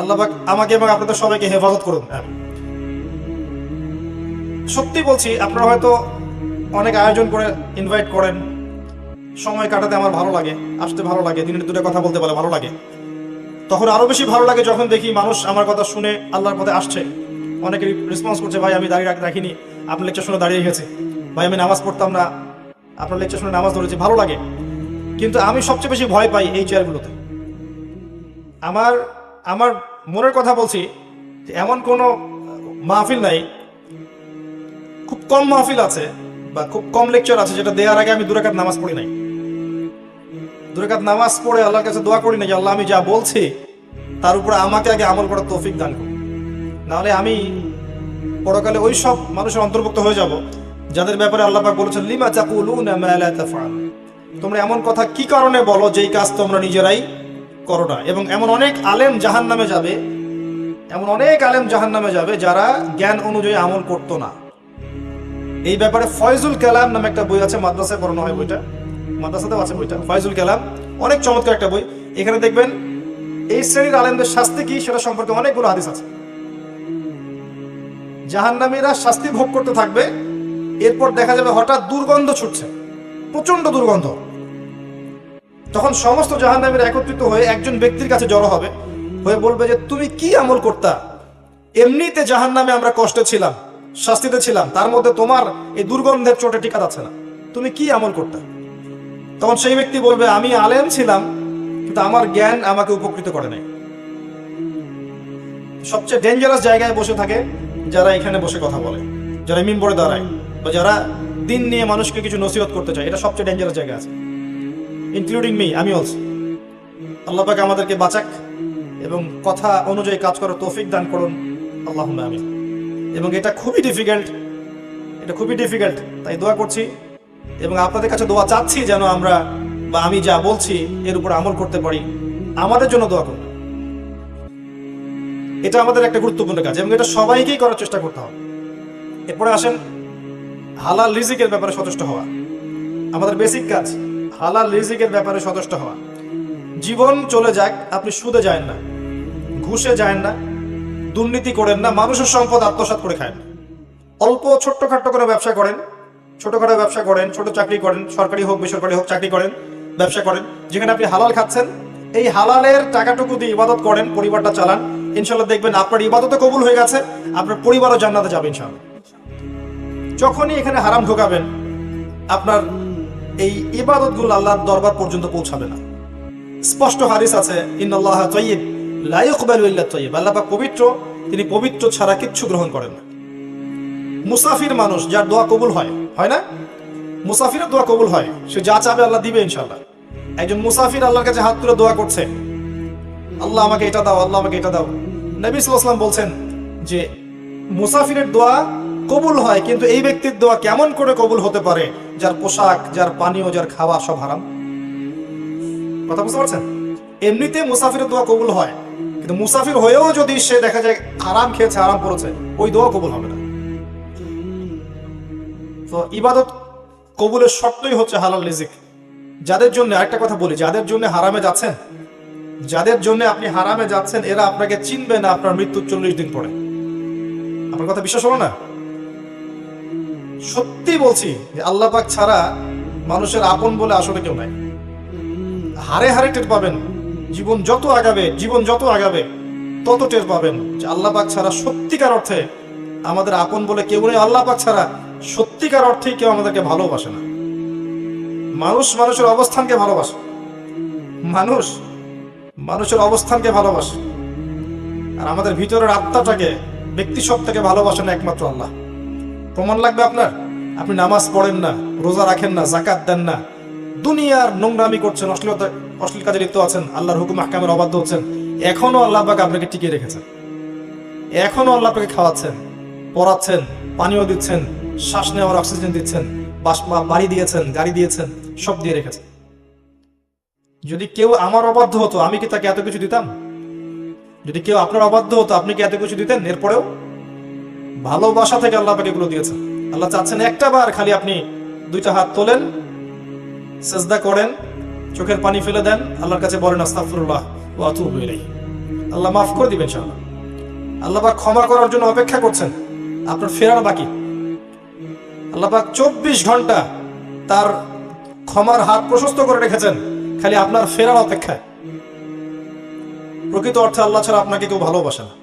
আল্লাহ পাক আমাকে এবং আপনাদের সবাইকে হেফাজত করুন। সত্যি বলছি, আপনারা হয়তো অনেক আয়োজন করে ইনভাইট করেন, সময় কাটাতে আমার ভালো লাগে, আসতে ভালো লাগে, দিনে দুটো কথা বলতে পারলে ভালো লাগে। তখন আরো বেশি ভালো লাগে যখন দেখি মানুষ আমার কথা শুনে আল্লাহর পথে আসছে। অনেকে রেসপন্স করছে, ভাই আমি দাঁড়িয়ে রাখিনি, আপনার লেকচার শুনে দাঁড়িয়ে গেছে, ভাই আমি নামাজ পড়তাম না, আপনার লেকচার শুনে নামাজ ধরেছি, ভালো লাগে। কিন্তু আমি সবচেয়ে বেশি ভয় পাই এই চেয়ারগুলোতে। আমার মনের কথা বলছি, এমন কোনো মাহফিল নাই, খুব কম মাহফিল আছে বা খুব কম লেকচার আছে যেটা দেওয়ার আগে আমি 2 রাকাত নামাজ পড়ি নাই। 2 রাকাত নামাজ পড়ে আল্লাহর কাছে দোয়া করি না যে আল্লাহ আমি যা বলছি তার উপরে আমাকে আগে আমল করার তৌফিক দান করুন, নাহলে আমি পরকালে ওই সব মানুষের অন্তর্ভুক্ত হয়ে যাব যাদের ব্যাপারে আল্লাহ পাক বলেছেন লিমা তাকুলুনা মা লা তাফআল। তোমরা এমন কথা কি কারণে বলো যেই কাজ তোমরা নিজেরাই করো না। এবং এমন অনেক আলেম জাহান্নামে যাবে, যারা জ্ঞান অনুযায়ী আমল করতো না। এই ব্যাপারে ফয়জুল কালাম নামে একটা বই আছে, মাদ্রাসায় পড়ানো হয় বইটা, মাদ্রাসাতেও আছে বইটা, ফয়জুল কালাম, অনেক চমৎকার একটা বই। এখানে দেখবেন এই শ্রেণীর আলেমদের শাস্তি কি সেটা সম্পর্কে অনেকগুলো হাদিস আছে। জাহান্নামীরা শাস্তি ভোগ করতে থাকবে, এরপর দেখা যাবে হঠাৎ দুর্গন্ধ ছুটছে, প্রচন্ড দুর্গন্ধ। তখন সমস্ত জাহান্নামীরা একত্রিত হয়ে একজন ব্যক্তির কাছে জড়ো হবে, হয়ে বলবে যে তুমি কি আমল করতা? এমনিতে জাহান্নামে আমরা কষ্টে ছিলাম, শাস্তিতে ছিলাম, তার মধ্যে তোমার এই দুর্গন্ধের চোটে টিকা যাচ্ছে না, তুমি কি আমল করতা? তখন সেই ব্যক্তি বলবে আমি আলেম ছিলাম, কিন্তু আমার জ্ঞান আমাকে উপকৃত করে নাই। সবচেয়ে ডেঞ্জারাস জায়গায় বসে থাকে যারা এখানে বসে কথা বলে, যারা মিম্বরে দাঁড়ায়, বা যারা দিন নিয়ে মানুষকে কিছু নসিহত করতে চায়, এটা সবচেয়ে ডেঞ্জারাস জায়গা আছে, ইনক্লুডিং মি, আমি অলসো। আল্লাহ পাক আমাদেরকে বাঁচাক এবং কথা অনুযায়ী কাজ করার তৌফিক দান করুন, আল্লাহুম্মা আমিন। এবং এটা খুবই ডিফিকাল্ট, তাই দোয়া করছি এবং আপনাদের কাছে দোয়া চাচ্ছি যেন আমরা বা আমি যা বলছি এর উপর আমল করতে পারি। আমাদের জন্য দোয়া করুন, এটা আমাদের একটা গুরুত্বপূর্ণ কাজ এবং এটা সবাইকেই করার চেষ্টা করতে হবে। এরপরে আসেন হালাল রিজিকের ব্যাপারে সচেষ্ট হওয়া। আমাদের বেসিক কাজ হালাল রিজিকের ব্যাপারে সচেষ্ট হওয়া। জীবন চলে যাক, আপনি সুদে যায় না, ঘুষে যায় না, দুর্নীতি করেন না, মানুষের সম্পদ আত্মসাৎ করে খায় না। অল্প ছোট্টখাট্টো করে ব্যবসা করেন, ছোটখাটো ব্যবসা করেন, ছোট চাকরি করেন, সরকারি হোক বেসরকারি হোক চাকরি করেন, ব্যবসা করেন, যেখানে আপনি হালাল খাচ্ছেন, এই হালালের টাকাটুকু দিয়ে ইবাদত করেন, পরিবারটা চালান, ইনশাল্লাহ দেখবেন আপনার ইবাদতও কবুল হয়ে গেছে, আপনার পরিবারও জান্নাতে যাবে ইনশাআল্লাহ। যখনই এখানে হারাম ঢোকাবেন, আপনার এই ইবাদতগুলো আল্লাহর দরবার পর্যন্ত পৌঁছাবে না। স্পষ্ট হাদিস আছে, ইন্নাল্লাহা তাইয়্যিব লা ইয়াকবালু ইল্লা তাইয়্যিব, আল্লাহ পাক পবিত্র, তিনি পবিত্র ছাড়া কিচ্ছু গ্রহণ করেন না। মুসাফির মানুষ যার দোয়া কবুল হয় না, মুসাফিরের দোয়া কবুল হয়, সে যা চাবে আল্লাহ দিবে ইনশাআল্লাহ। একজন মুসাফির আল্লাহর কাছে হাত তুলে দোয়া করছে, আল্লাহ আমাকে এটা দাও, আল্লাহ আমাকে এটা দাও। নবী সাল্লাল্লাহু আলাইহি ওয়াসাল্লাম বলছেন যে মুসাফিরের দোয়া কবুল হয়, কিন্তু এই ব্যক্তির দোয়া কেমন করে কবুল হতে পারে যার পোশাক, যার পানীয়, যার খাওয়া সব হারাম? কথা বুঝতে পারছেন? এমনিতে মুসাফিরের দোয়া কবুল হয়, কিন্তু মুসাফির হয়েও যদি সে দেখা যায় হারাম খেয়েছে, হারাম পড়েছে, ওই দোয়া কবুল হবে না। তো ইবাদত কবুলের শর্তই হচ্ছে হালাল রিজিক। যাদের জন্য আরেকটা কথা বলি, যাদের জন্য হারামে যাচ্ছেন, যাদের জন্য আপনি হারামে যাচ্ছেন, এরা আপনাকে চিনবে না আপনার মৃত্যুর 40 দিন পরে। আপনার কথা বিশ্বাস হলো না? সত্যি বলছি যে আল্লাহ পাক ছাড়া মানুষের আপন বলে আসলে কেউ নাই। হারে হারে টের পাবেন, জীবন যত আগাবে তত টের পাবেন যে আল্লাহ পাক ছাড়া সত্যিকার অর্থে আমাদের আপন বলে কেউ নেই। আল্লাহ পাক ছাড়া সত্যিকার অর্থেই কেউ আমাদেরকে ভালোবাসে না। মানুষ মানুষের অবস্থানকে ভালোবাসে, মানুষের অবস্থানকে ভালোবাসে, আর আমাদের ভিতরের আত্মাটাকে, ব্যক্তি সত্তাকে ভালোবাসেন একমাত্র আল্লাহ। প্রমাণ লাগবে আপনার? আপনি নামাজ পড়েন না, রোজা রাখেন না, যাকাত দেন না, দুনিয়ার নোংরামি করছেন, অশ্লীল কাজে লিপ্ত আছেন, আল্লাহর হুকুম আহকামের অবাধ্য হচ্ছেন, এখনো আল্লাহ পাক আপনাকে টিকিয়ে রেখেছেন, এখনো আল্লাহ পাকে খাওয়াচ্ছেন, পড়াচ্ছেন, পানীয় দিচ্ছেন, শ্বাস নেওয়ার অক্সিজেন দিচ্ছেন, বাড়ি দিয়েছেন, গাড়ি দিয়েছেন, সব দিয়ে রেখেছেন। যদি কেউ আমার অবাধ্য হতো, আমি কি তাকে এত কিছু দিতাম? যদি কেউ আপনার অবাধ্য হতো, আপনি কি এত কিছু দিতেন? এরপরেও ভালোবাসা থেকে আল্লাহ পাকে এগুলো দিয়েছেন। আল্লাহ চাচ্ছেন একটা বার খালি আপনি দুইটা হাত তোলেন, সেজদা করেন, চোখের পানি ফেলে দেন, আল্লাহর কাছে বলেন আস্তাগফিরুল্লাহ ওয়া আতুবু ইলাইহি। আল্লাহ মাফ করে দিবেন ইনশাআল্লাহ। আল্লাহ পাক ক্ষমা করার জন্য অপেক্ষা করছেন, আপনার ফেরার বাকি। আল্লাহ পাক 24 ঘন্টা তার ক্ষমার হাত প্রশস্ত করে রেখেছেন, খালি আপনার ফেরার অপেক্ষায়। প্রকৃত অর্থে আল্লাহ ছাড়া আপনাকে কেউ ভালোবাসে না।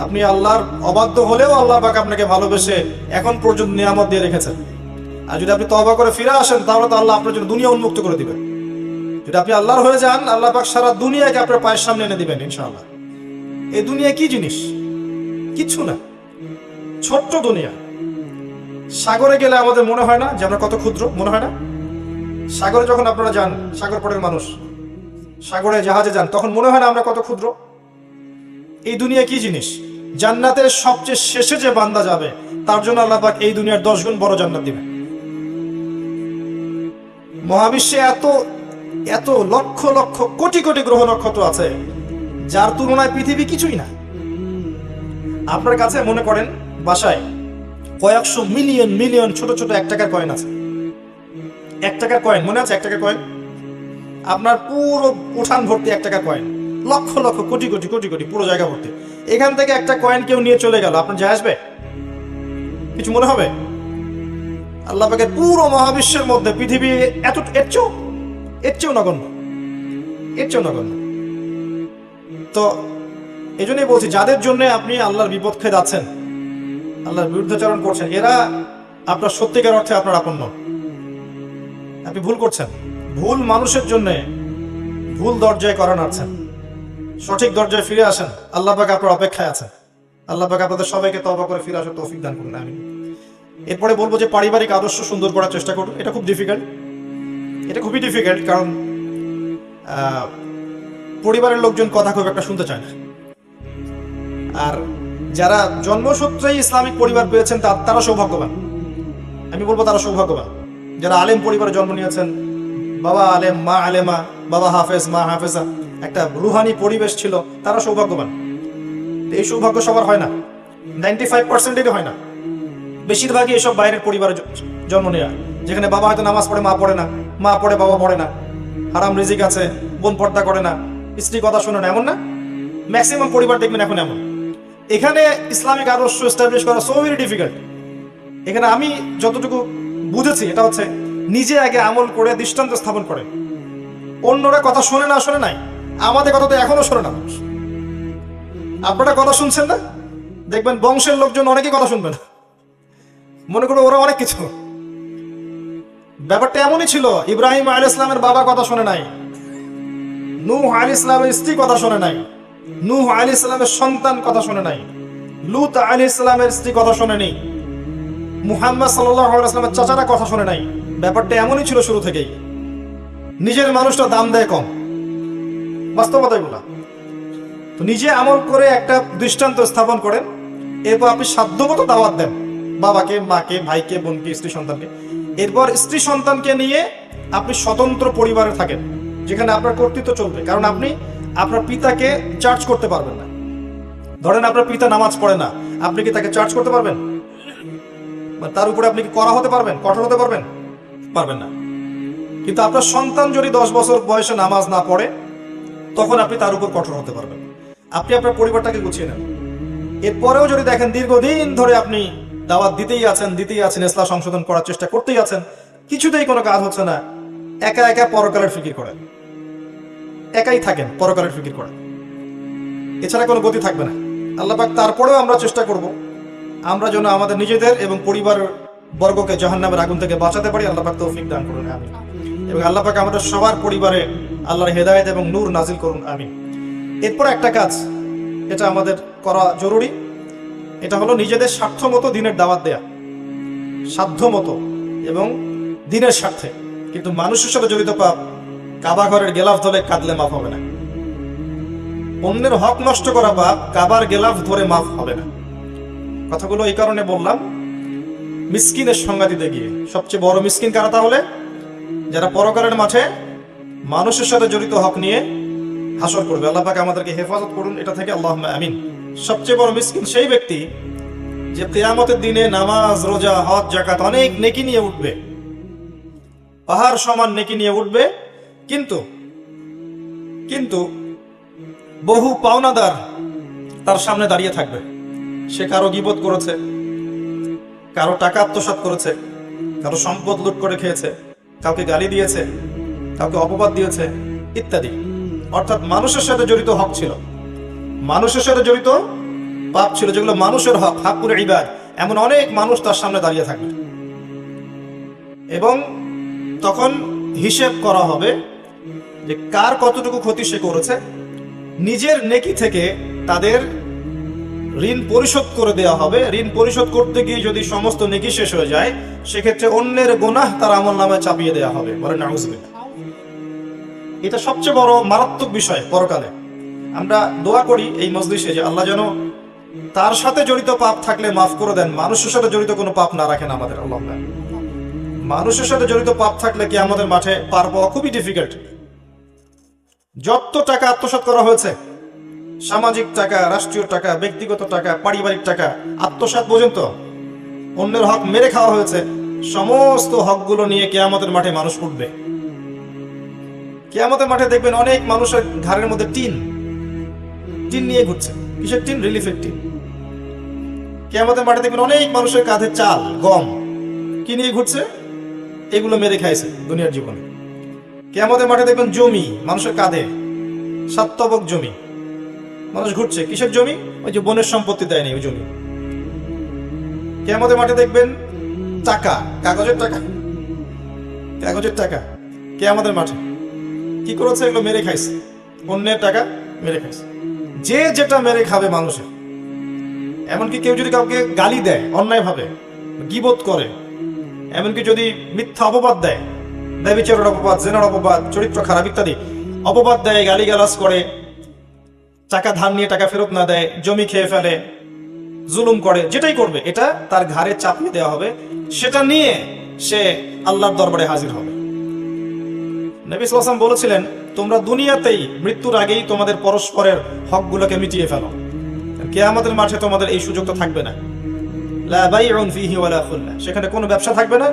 আপনি আল্লাহর অবাধ্য হলেও আল্লাহ পাক আপনাকে ভালোবেসে এখন পর্যন্ত নিয়ামত দিয়ে রেখেছেন। আর যদি আপনি তওবা করে ফিরে আসেন, তাহলে তো আল্লাহ আপনার জন্য দুনিয়া উন্মুক্ত করে দিবেন। যদি আপনি আল্লাহর হয়ে যান, আল্লাহ পাক সারা দুনিয়াকে আপনার পায়ের সামনে এনে দিবেন ইনশাআল্লাহ। এই দুনিয়া কি জিনিস? কিচ্ছু না, ছোট্ট দুনিয়া। সাগরে গেলে আমাদের মনে হয় না যে আমরা কত ক্ষুদ্র? মনে হয় না? সাগরে যখন আপনারা যান, সাগর পড়ের মানুষ, সাগরে জাহাজে যান, তখন মনে হয় না আমরা কত ক্ষুদ্র? এই দুনিয়া কি জিনিস? জান্নাতের সবচেয়ে শেষে যে বান্দা যাবে, তার জন্য আল্লাহ পাক এই দুনিয়ার 10 গুণ বড় জান্নাত দিবেন। মহাবিশ্বে এত এত লক্ষ লক্ষ কোটি কোটি গ্রহ নক্ষত্র আছে, যার তুলনায় পৃথিবী কিছুই না। আপনার কাছে মনে করেন বাসায় কয়েকশো মিলিয়ন মিলিয়ন ছোট ছোট 1 টাকার কয়েন আছে। 1 টাকার কয়েন মনে আছে? 1 টাকার কয়েন আপনার পুরো উঠান ভর্তি 1 টাকার কয়েন, লক্ষ লক্ষ কোটি কোটি কোটি কোটি পুরো জায়গা ভর্তি। এখান থেকে একটা কয়েন কেউ নিয়ে চলে গেল, আপনার যায় আসবে? কিছু মনে হবে? আল্লাহ পাকের পুরো মহাবিশ্বের মধ্যে পৃথিবী এত এর চেয়েও নগণ্য। তো এই জন্যই বলছি, যাদের জন্য আপনি আল্লাহর বিপক্ষে যাচ্ছেন, আল্লাহর বিরুদ্ধাচরণ করছেন, এরা আপনার সত্যিকার অর্থে আপনার আপন নন। আপনি ভুল করছেন। ভুল মানুষের জন্য ভুল দরজায় করা নাড়ছেন। সঠিক দরজায় ফিরে আসেন, আল্লাহ পাক আপনার অপেক্ষায় আছেন। আল্লাহ পাক আপনাদের সবাইকে তওবা করে ফিরে আসার তৌফিক দান করুন, আমিন। এরপরে বলবো যে পারিবারিক আদর্শ সুন্দর করার চেষ্টা করুন। এটা খুবই ডিফিকাল্ট, কারণ পরিবারের লোকজন কথা খুব একটা শুনতে চায় না। আর যারা জন্মসূত্রেই ইসলামিক পরিবার পেয়েছেন তারা সৌভাগ্যবান। আমি বলবো তারা সৌভাগ্যবান। যারা আলেম পরিবারে জন্ম নিয়েছেন, বাবা আলেম, মা আলেমা, বাবা হাফেজ, মা হাফেজা, একটা রুহানি পরিবেশ ছিল, তারা সৌভাগ্যবান। এই সৌভাগ্য সবার হয় না, 95% হয় না। বেশিরভাগই এসব বাইরের পরিবারে জন্ম নেওয়া, যেখানে বাবা হয়তো নামাজ পড়ে, মা পড়ে না, মা পড়ে, বাবা পড়ে না, হারাম রিজিক আছে, বোন পর্দা করে না, স্ত্রী কথা শোনে না, এমন না? ম্যাক্সিমাম পরিবার দেখবেন এখন এমন। এখানে ইসলামিক আদর্শ এস্টাবলিশ করা সো ভেরি ডিফিকাল্ট। এখানে আমি যতটুকু বুঝেছি এটা হচ্ছে নিজে আগে আমল করে দৃষ্টান্ত স্থাপন করে। অন্যরা কথা শোনে না, শোনে নাই, আমাদের কথা তো এখনো শোনে না। আপনারা কথা শুনছেন না, দেখবেন বংশের লোকজন অনেকেই কথা শুনবে না, মনে করো ওরা অনেক কিছু। ব্যাপারটা এমনই ছিল, ইব্রাহিম আলাইহিস সালামের বাবা কথা শোনে নাই, নূহ আলাইহিস সালামের স্ত্রী কথা শোনে নাই, নূহ আলাইহিস সালামের সন্তান কথা শোনে নাই, লূত আলাইহিস সালামের স্ত্রী কথা শোনেনি, মুহাম্মদ সাল্লাল্লাহু আলাইহি ওয়াসাল্লামের চাচারা কথা শোনে নাই। ব্যাপারটা এমনই ছিল শুরু থেকেই। নিজের মানুষটা দাম দেয় কম, বাস্তবতাই বলা। তো নিজে আমল করে একটা দৃষ্টান্ত স্থাপন করেন, এরপর আপনি সাধ্যমতো দাওয়াত দেন বাবাকে, মাকে, ভাইকে, বোনকে, স্ত্রী সন্তানকে। এরপর স্ত্রী সন্তানকে নিয়ে আপনি স্বতন্ত্র পরিবারে থাকেন, যেখানে আপনার কর্তৃত্ব চলবে। কারণ আপনি আপনার পিতাকে চার্জ করতে পারবেন না। ধরেন আপনার পিতা নামাজ পড়ে না, আপনি কি তাকে চার্জ করতে পারবেন? তার উপরে আপনি কি কড়া হতে পারবেন, কঠোর হতে পারবেন? পারবেন না। কিন্তু আপনার সন্তান যদি 10 বছর বয়সে নামাজ না পড়ে, তখন আপনি তার উপর কঠোর হতে পারবেন। আপনি আপনার পরিবারটাকে গুছিয়ে নেন। এরপরেও যদি দেখেন দীর্ঘদিন ধরে আপনি দাওয়াত দিতেই আছেন, ইসলাম সংশোধন করার চেষ্টা করতেই আছেন, কিছুতেই কোনো কাজ হচ্ছে না, একা একা পরকালের ফিকির করেন, একাই থাকেন, পরকালের ফিকির করেন, এছাড়া কোনো গতি থাকবে না। আল্লাহ পাক তারপরেও আমরা চেষ্টা করব আমরা যেন আমাদের নিজেদের এবং পরিবার বর্গকে জাহান্নামের আগুন থেকে বাঁচাতে পারি। আল্লাহ পাক তৌফিক দান করুন, আমিন। এবং আল্লাহ পাক আমাদের সবার পরিবারে আল্লাহর হেদায়েত এবং নূর নাজিল করুন, আমিন। এরপর একটা কাজ, এটা আমাদের করা জরুরি, এটা হলো নিজেদের স্বার্থ মতো দিনের দাওয়াত দেয়া, সাধ্য মতো এবং দিনের স্বার্থে। কিন্তু মানুষের সাথে জড়িত পাপ, কাবা ঘরের গেলাফ ধরে কাঁদলে মাফ হবে না। অন্যের হক নষ্ট করা পাপ কাবার গেলাফ ধরে মাফ হবে না। কথাগুলো এই কারণে বললাম, মিসকিনের সংজ্ঞা দিতে গিয়ে। সবচেয়ে বড় মিসকিন কারা তাহলে? যারা পরকালের মাঠে মানুষের সাথে জড়িত হক নিয়ে হাসর করবে। আল্লাহ পাক আমাদেরকে হেফাজত করুন এটা থেকে, আল্লাহুম্মা আমিন। সবচেয়ে বড় মিসকিন সেই ব্যক্তি যে কিয়ামতের দিনে নামাজ, রোজা, হজ, যাকাত অনেক নেকি নিয়ে উঠবে, পাহাড় সমান নেকি নিয়ে উঠবে, কিন্তু বহু পাওনাদার তার সামনে দাঁড়িয়ে থাকবে। সে কারো গীবত করেছে, কারো টাকা আত্মসাৎ করেছে, কারো সম্পদ লুট করে খেয়েছে, কাউকে গালি দিয়েছে, কাউকে অপবাদ দিয়েছে ইত্যাদি। অর্থাৎ মানুষের সাথে জড়িত হক ছিল, মানুষের সাথে জড়িত পাপ ছিল, যেগুলো মানুষের হক, হাক্কুল ইবাদ। এমন অনেক মানুষ তার সামনে দাঁড়িয়ে থাকবে এবং তখন হিসেব করা হবে যে কার কতটুকু ক্ষতি সে করেছে। নিজের নেকি থেকে তাদের ঋণ পরিশোধ করে দেওয়া হবে। ঋণ পরিশোধ করতে গিয়ে যদি সমস্ত নেকি শেষ হয়ে যায়, সেক্ষেত্রে অন্যের গুনাহ তার আমলনামায় চাপিয়ে দেওয়া হবে। বলেন নাউযুবিল্লাহ। এটা সবচেয়ে বড় মারাত্মক বিষয় পরকালে। আমরা দোয়া করি এই মজলিসে যে আল্লাহ যেন তার সাথে জড়িত পাপ থাকলে মাফ করে দেন, মানুষের সাথে জড়িত কোনো পাপ না রাখেন আমাদের। আল্লাহ, মানুষের সাথে জড়িত পাপ থাকলে কি আমাদের মাঠে পার পাওয়া খুবই ডিফিকাল্ট। যত টাকা আত্মসাৎ করা হয়েছে, সামাজিক টাকা, রাষ্ট্রীয় টাকা, ব্যক্তিগত টাকা, পারিবারিক টাকা, আত্মসাৎ পর্যন্ত অন্যের হক মেরে খাওয়া হয়েছে, সমস্ত হকগুলো নিয়ে কিয়ামতের মাঠে মানুষ উঠবে। কিয়ামতের মাঠে দেখবেন অনেক মানুষের ঘাড়ের মধ্যে টিন নিয়ে ঘুরছে। কিসের টিন? রিলিফের টিন। কিয়ামতের মাঠে দেখবেন অনেক মানুষের কাঁধে চাল, গম কি নিয়ে ঘুরছে? এগুলো মেরে খাইছে দুনিয়ার জীবনে। কিয়ামতের মাঠে দেখবেন জমি মানুষের কাঁধে, সাতবক জমি মানুষ ঘুরছে। কিসের জমি? ওই যে বনের সম্পত্তি দেয়নি ওই জমি। কিয়ামতের মাঠে দেখবেন টাকা, কাগজের টাকা কিয়ামতের মাঠে কি করেছে? এগুলো মেরে খাইছে, অন্যের টাকা মেরে খাইছে। যে যেটা মেরে খাবে মানুষের। এমনকি কেউ যদি কাউকে গালি দেয় অন্যায়ভাবে, গীবত করে, এমনকি যদি মিথ্যা অপবাদ দেয়, ব্যভিচারের অপবাদ, জেনার অপবাদ, চরিত্র খারাপ ইত্যাদি অপবাদ দেয়, গালিগালাজ করে, টাকা ধার নিয়ে টাকা ফেরত না দেয়, জমি খেয়ে ফেলে, জুলুম করে, যেটাই করবে এটা তার ঘাড়ে চাপিয়ে দেওয়া হবে, সেটা নিয়ে সে আল্লাহর দরবারে হাজির হবে। নবী সাল্লাল্লাহু আলাইহি ওয়াসাল্লাম বলেছিলেন, তোমরা দুনিয়াতেই মৃত্যুর আগেই তোমাদের পরস্পরের হকগুলোকে মিটিয়ে ফেলো, কিয়ামতের মাঠে তোমাদের এই সুযোগ তো থাকবে না। লা বাইউন ফীহি ওয়ালা খুল্লা, সেখানে কোনো ব্যবসা থাকবে না,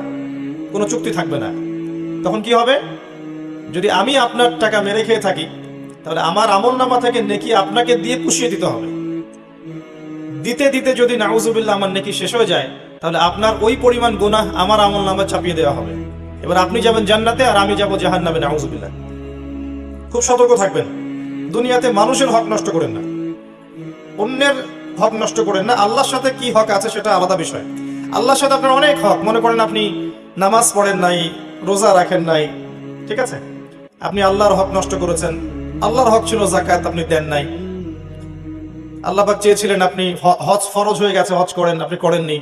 কোনো চুক্তি থাকবে না। তখন কি হবে? যদি আমি আপনার টাকা মেরে খেয়ে থাকি, তাহলে আমার আমলনামা থেকে নেকি আপনাকে দিয়ে পুষিয়ে দিতে হবে। দিতে দিতে যদি নাউজুবিল্লাহ আমার নেকি শেষ হয়ে যায়, তাহলে আপনার ওই পরিমাণ গুনাহ আমার আমলনামায় চাপিয়ে দেওয়া হবে। এবার আপনি যাবেন জান্নাতে আর আমি যাব জাহান্নামে, নাউজুবিল্লাহ। খুব সতর্ক থাকবেন। দুনিয়াতে মানুষের হক নষ্ট করেন না, অন্যের হক নষ্ট করেন না। আল্লাহর সাথে কি হক আছে সেটা আলাদা বিষয়। আল্লাহর সাথে আপনার অনেক হক। মনে করেন আপনি নামাজ পড়েন নাই, রোজা রাখেন নাই, ঠিক আছে, আপনি আল্লাহর হক নষ্ট করেছেন। আল্লাহর হক ছিল যাকাত, আপনি দেন নাই। আল্লাহ পাক চেয়েছিলেন আপনি হজ ফরজ হয়ে গেছে, হজ করেন, আপনি করেননি।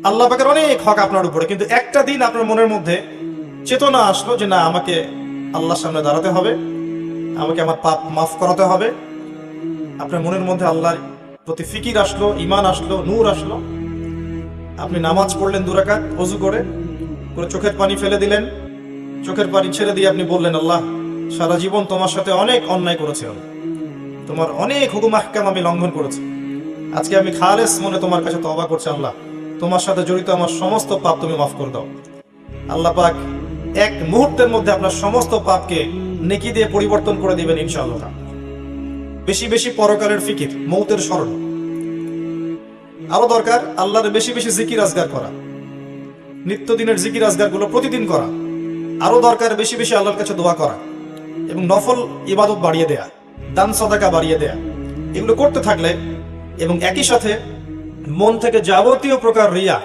আল্লাহ পাকের অনেক হক আপনার উপরে, কিন্তু একটা দিন আপনার মনের মধ্যে চেতনা আসলো যে না, আমাকে আল্লাহর সামনে দাঁড়াতে হবে, আমাকে আমার পাপ মাফ করাতে হবে। আপনার মনের মধ্যে আল্লাহর প্রতি ফিকির আসলো, ঈমান আসলো, নূর আসলো। আপনি নামাজ পড়লেন 2 রাকাত ওযু করে চোখের পানি ফেলে দিলেন। চোখের পানি ছেড়ে দিয়ে আপনি বললেন, আল্লাহ, সারা জীবন তোমার সাথে অনেক অন্যায় করেছি, তোমার অনেক হুকুম আহকাম আমি লঙ্ঘন করেছি। আজকে আমি খালেস মনে তোমার কাছে তওবা করছি। আল্লাহ, তোমার সাথে জড়িত আমার সমস্ত পাপ তুমি মাফ করে দাও। আল্লাহ পাক এক মুহূর্তের মধ্যে আপনার সমস্ত পাপকে নেকি দিয়ে পরিবর্তন করে দিবেন ইনশাআল্লাহ। বেশি বেশি পরকালের ফিকির, মৌতের স্মরণ। আরো দরকার আল্লাহর বেশি বেশি জিকির আজগার করা, নিত্যদিনের জিকির আজগার গুলো প্রতিদিন করা। আরো দরকার বেশি বেশি আল্লাহর কাছে দোয়া করা এবং নফল ইবাদত বাড়িয়ে দেয়া, দান সাদাকা বাড়িয়ে দেয়া। এগুলো করতে থাকলে এবং একই সাথে মন থেকে যাবতীয় প্রকার রিয়া,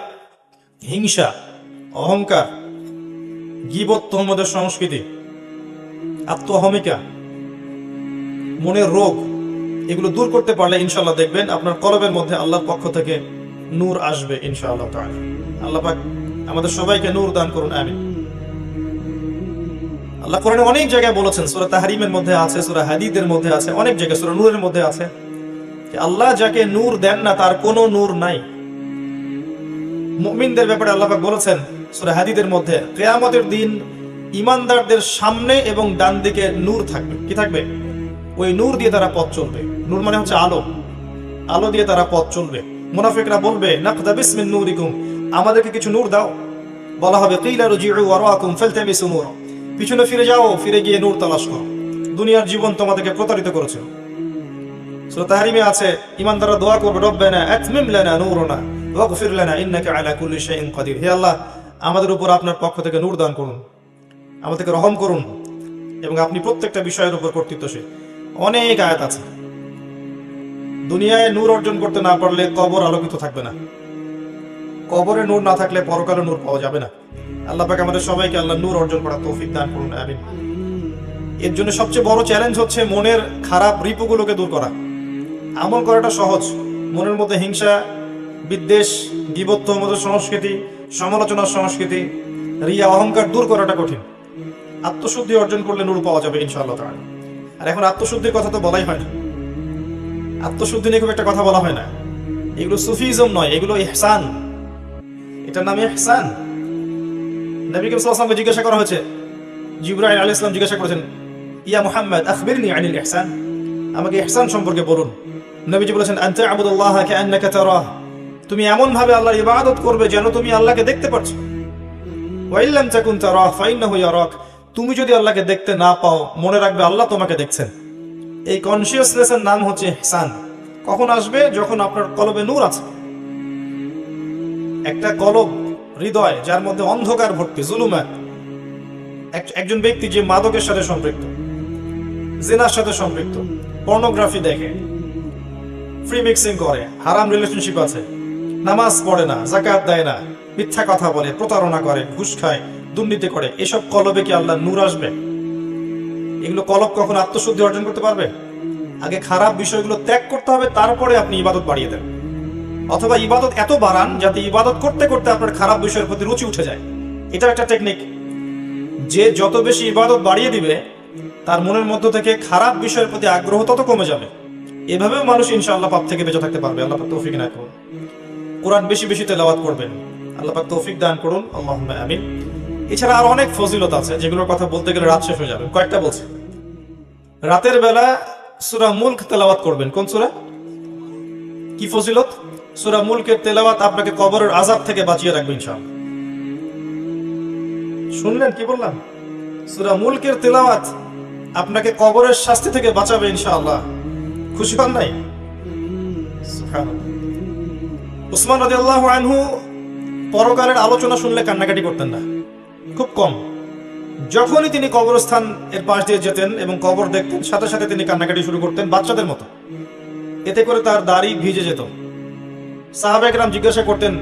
হিংসা, অহংকার, গীবত, তোহমতের সংস্কৃতি, আত্মহমিকা, মনের রোগ, এগুলো দূর করতে পারলে ইনশাআল্লাহ দেখবেন আপনার কলবের মধ্যে আল্লাহর পক্ষ থেকে নূর আসবে ইনশাআল্লাহ তাআলা। আল্লাহ পাক আমাদের সবাইকে নূর দান করুন, আমিন। আল্লাহ কোরআনে অনেক জায়গায় বলেছেন, সূরা তাহরিমের মধ্যে আছে, সূরা হাদীদের মধ্যে আছে, অনেক জায়গায় সূরা নূরের মধ্যে আছে যে আল্লাহ যাকে নূর দেন না তার কোনো নূর নাই। মুমিনদের ব্যাপারে আল্লাহ পাক বলেছেন সূরা হাদীদের মধ্যে, কিয়ামতের দিন ঈমানদারদের সামনে এবং ডান দিকে নূর থাকবে। কি থাকবে? ওই নূর দিয়ে তারা পথ চলবে। নূর মানে হচ্ছে আলো, আলো দিয়ে তারা পথ চলবে। মুনাফিকরা বলবে, নাকদাবিস মিন নূরিকুম, আমাদেরকে কিছু নূর দাও। বলা হবে, কিলা রুজিউ ওয়ারাকুম ফালতামিসু নূর, পিছনে ফিরে যাও, ফিরে গিয়ে নূর তালাশ করো। দুনিয়ার জীবন তোমাদেরকে প্রতারিত করেছে। সূরা তাহরিমে আছে, ঈমানদাররা দোয়া করবে, রব্বানা আতমিম লানা নূরানা ওয়াগফির লানা ইন্নাকা আলা কুল্লি শাইইন কাদির। হে আল্লাহ, আমাদের উপর আপনার পক্ষ থেকে নূর দান করুন, আমাদেরকে রহম করুন, এবং আপনি প্রত্যেকটা বিষয়ের উপর কর্তৃত্বশীল। অনেক আয়াত আছে। দুনিয়ায় নূর অর্জন করতে না পারলে কবর আলোকিত থাকবে না। কবরে নূর না থাকলে পরকালে নূর পাওয়া যাবে না। আল্লাহ পাক আমাদের সবাইকে আল্লাহ নূর অর্জন করার তৌফিক দান করুন, আমিন। এর জন্য সবচেয়ে বড় চ্যালেঞ্জ হচ্ছে মনের খারাপ রিপুগুলোকে দূর করা। আমল করাটা সহজ, মনের মধ্যে হিংসা, বিদ্বেষ, গীবত, তোহমতের সংস্কৃতি, সমালোচনার সংস্কৃতি, রিয়া, অহংকার দূর করাটা কঠিন। আত্মশুদ্ধি অর্জন করলে নূর পাওয়া যাবে ইনশাআল্লাহ তাআলা। আর এখন আত্মশুদ্ধির কথা তো বলাই হয় না, আত্মশুদ্ধি নিয়ে খুব একটা কথা বলা হয় না। এগুলো সুফিজম নয়, এগুলো ইহসান। এটার নাম ইহসান। নবী করিম সাল্লাল্লাহু আলাইহি ওয়াসাল্লামকে জিজ্ঞাসা করা হয়েছে, জিবরাইল আলাইহিস সালাম জিজ্ঞাসা করেছেন, ইয়া মুহাম্মদ আখবিরনি আনিল ইহসান, আমাকে ইহসান সম্পর্কে বলুন। নবীজি বলেছেন, আনতা আবুদুল্লাহ কাআন্নাকা তারাহ, তুমি এমন ভাবে আল্লাহর ইবাদত করবে যেন তুমি আল্লাহকে দেখতে পাচ্ছো। ওয়া ইল্লাম তাকুন তারাহ ফাইন্নাহু ইয়ারাক, তুমি যদি আল্লাহকে দেখতে না পাও, মনে রাখবে আল্লাহ তোমাকে দেখছেন। এই কনসিয়াসনেসের নাম হচ্ছে ইহসান। কখন আসবে? যখন আপনার কলবে নূর আছে। একটা কলব, হৃদয় যার মধ্যে অন্ধকার ভর্তি, জুলুমাত, একজন ব্যক্তি যে মাদকের সাথে সম্পৃক্ত, জিনার সাথে সম্পৃক্ত, পর্নোগ্রাফি দেখে, ফ্রি মিক্সিং করে, হারাম রিলেশনশিপ আছে, নামাজ পড়ে না, যাকাত দেয় না, মিথ্যা কথা বলে, প্রতারণা করে, ঘুষ খায়, দুর্নীতি করে, এসব কলবে কি আল্লাহ নূর আসবে? এগুলো কলব কখন আত্মশুদ্ধি অর্জন করতে পারবে? আগে খারাপ বিষয়গুলো ত্যাগ করতে হবে, তারপরে আপনি ইবাদত বাড়িয়ে দেন। অথবা ইবাদত এত বাড়ান যাতে ইবাদত করতে করতে আপনার খারাপ বিষয়ের প্রতি রুচি উঠে যায়। এটা একটা টেকনিক। যে যত বেশি ইবাদত বাড়িয়ে দিবে, তার মনের মধ্য থেকে খারাপ বিষয়ের প্রতি আগ্রহ তত কমে যাবে। এভাবেও মানুষ ইনশাআল্লাহ পাপ থেকে বেঁচে থাকতে পারবে। আল্লাহ পাক তৌফিক না করুন। কোরআন বেশি বেশি তেলাওয়াত করবেন, আল্লাহ পাক তৌফিক দান করুন, আল্লাহুম্মা আমিন। এছাড়া আর অনেক ফজিলত আছে যেগুলোর কথা বলতে গেলে রাত শেষ হয়ে যাবে। কয়েকটা বলছি। রাতের বেলা সূরা মুলক তেলাওয়াত করবেন। কোন সূরা? কি ফজিলত? সূরা মুলকের তেলাওয়াত আপনাকে কবরের আযাব থেকে বাঁচিয়ে রাখবে ইনশাআল্লাহ। শুনলেন কি বললাম? সূরা মুলকের তেলাওয়াত আপনাকে কবরের শাস্তি থেকে বাঁচাবে ইনশাআল্লাহ। খুশি হন নাই? সুবহানাল্লাহ। উসমান রাদিয়াল্লাহু আনহু পরকালের আলোচনা শুনলে কান্নাকাটি করতেন না, খুব কম। যখনই তিনি কবরস্থান এর পাশ দিয়ে যেতেন এবং কবর দেখতেন, সাথে সাথে তিনি কান্নাকাটি শুরু করতেন বাচ্চাদের মতো। এতে করে তার দাড়ি ভিজে যেত। সাহাবায়ে কেরাম জিজ্ঞাসা করতেন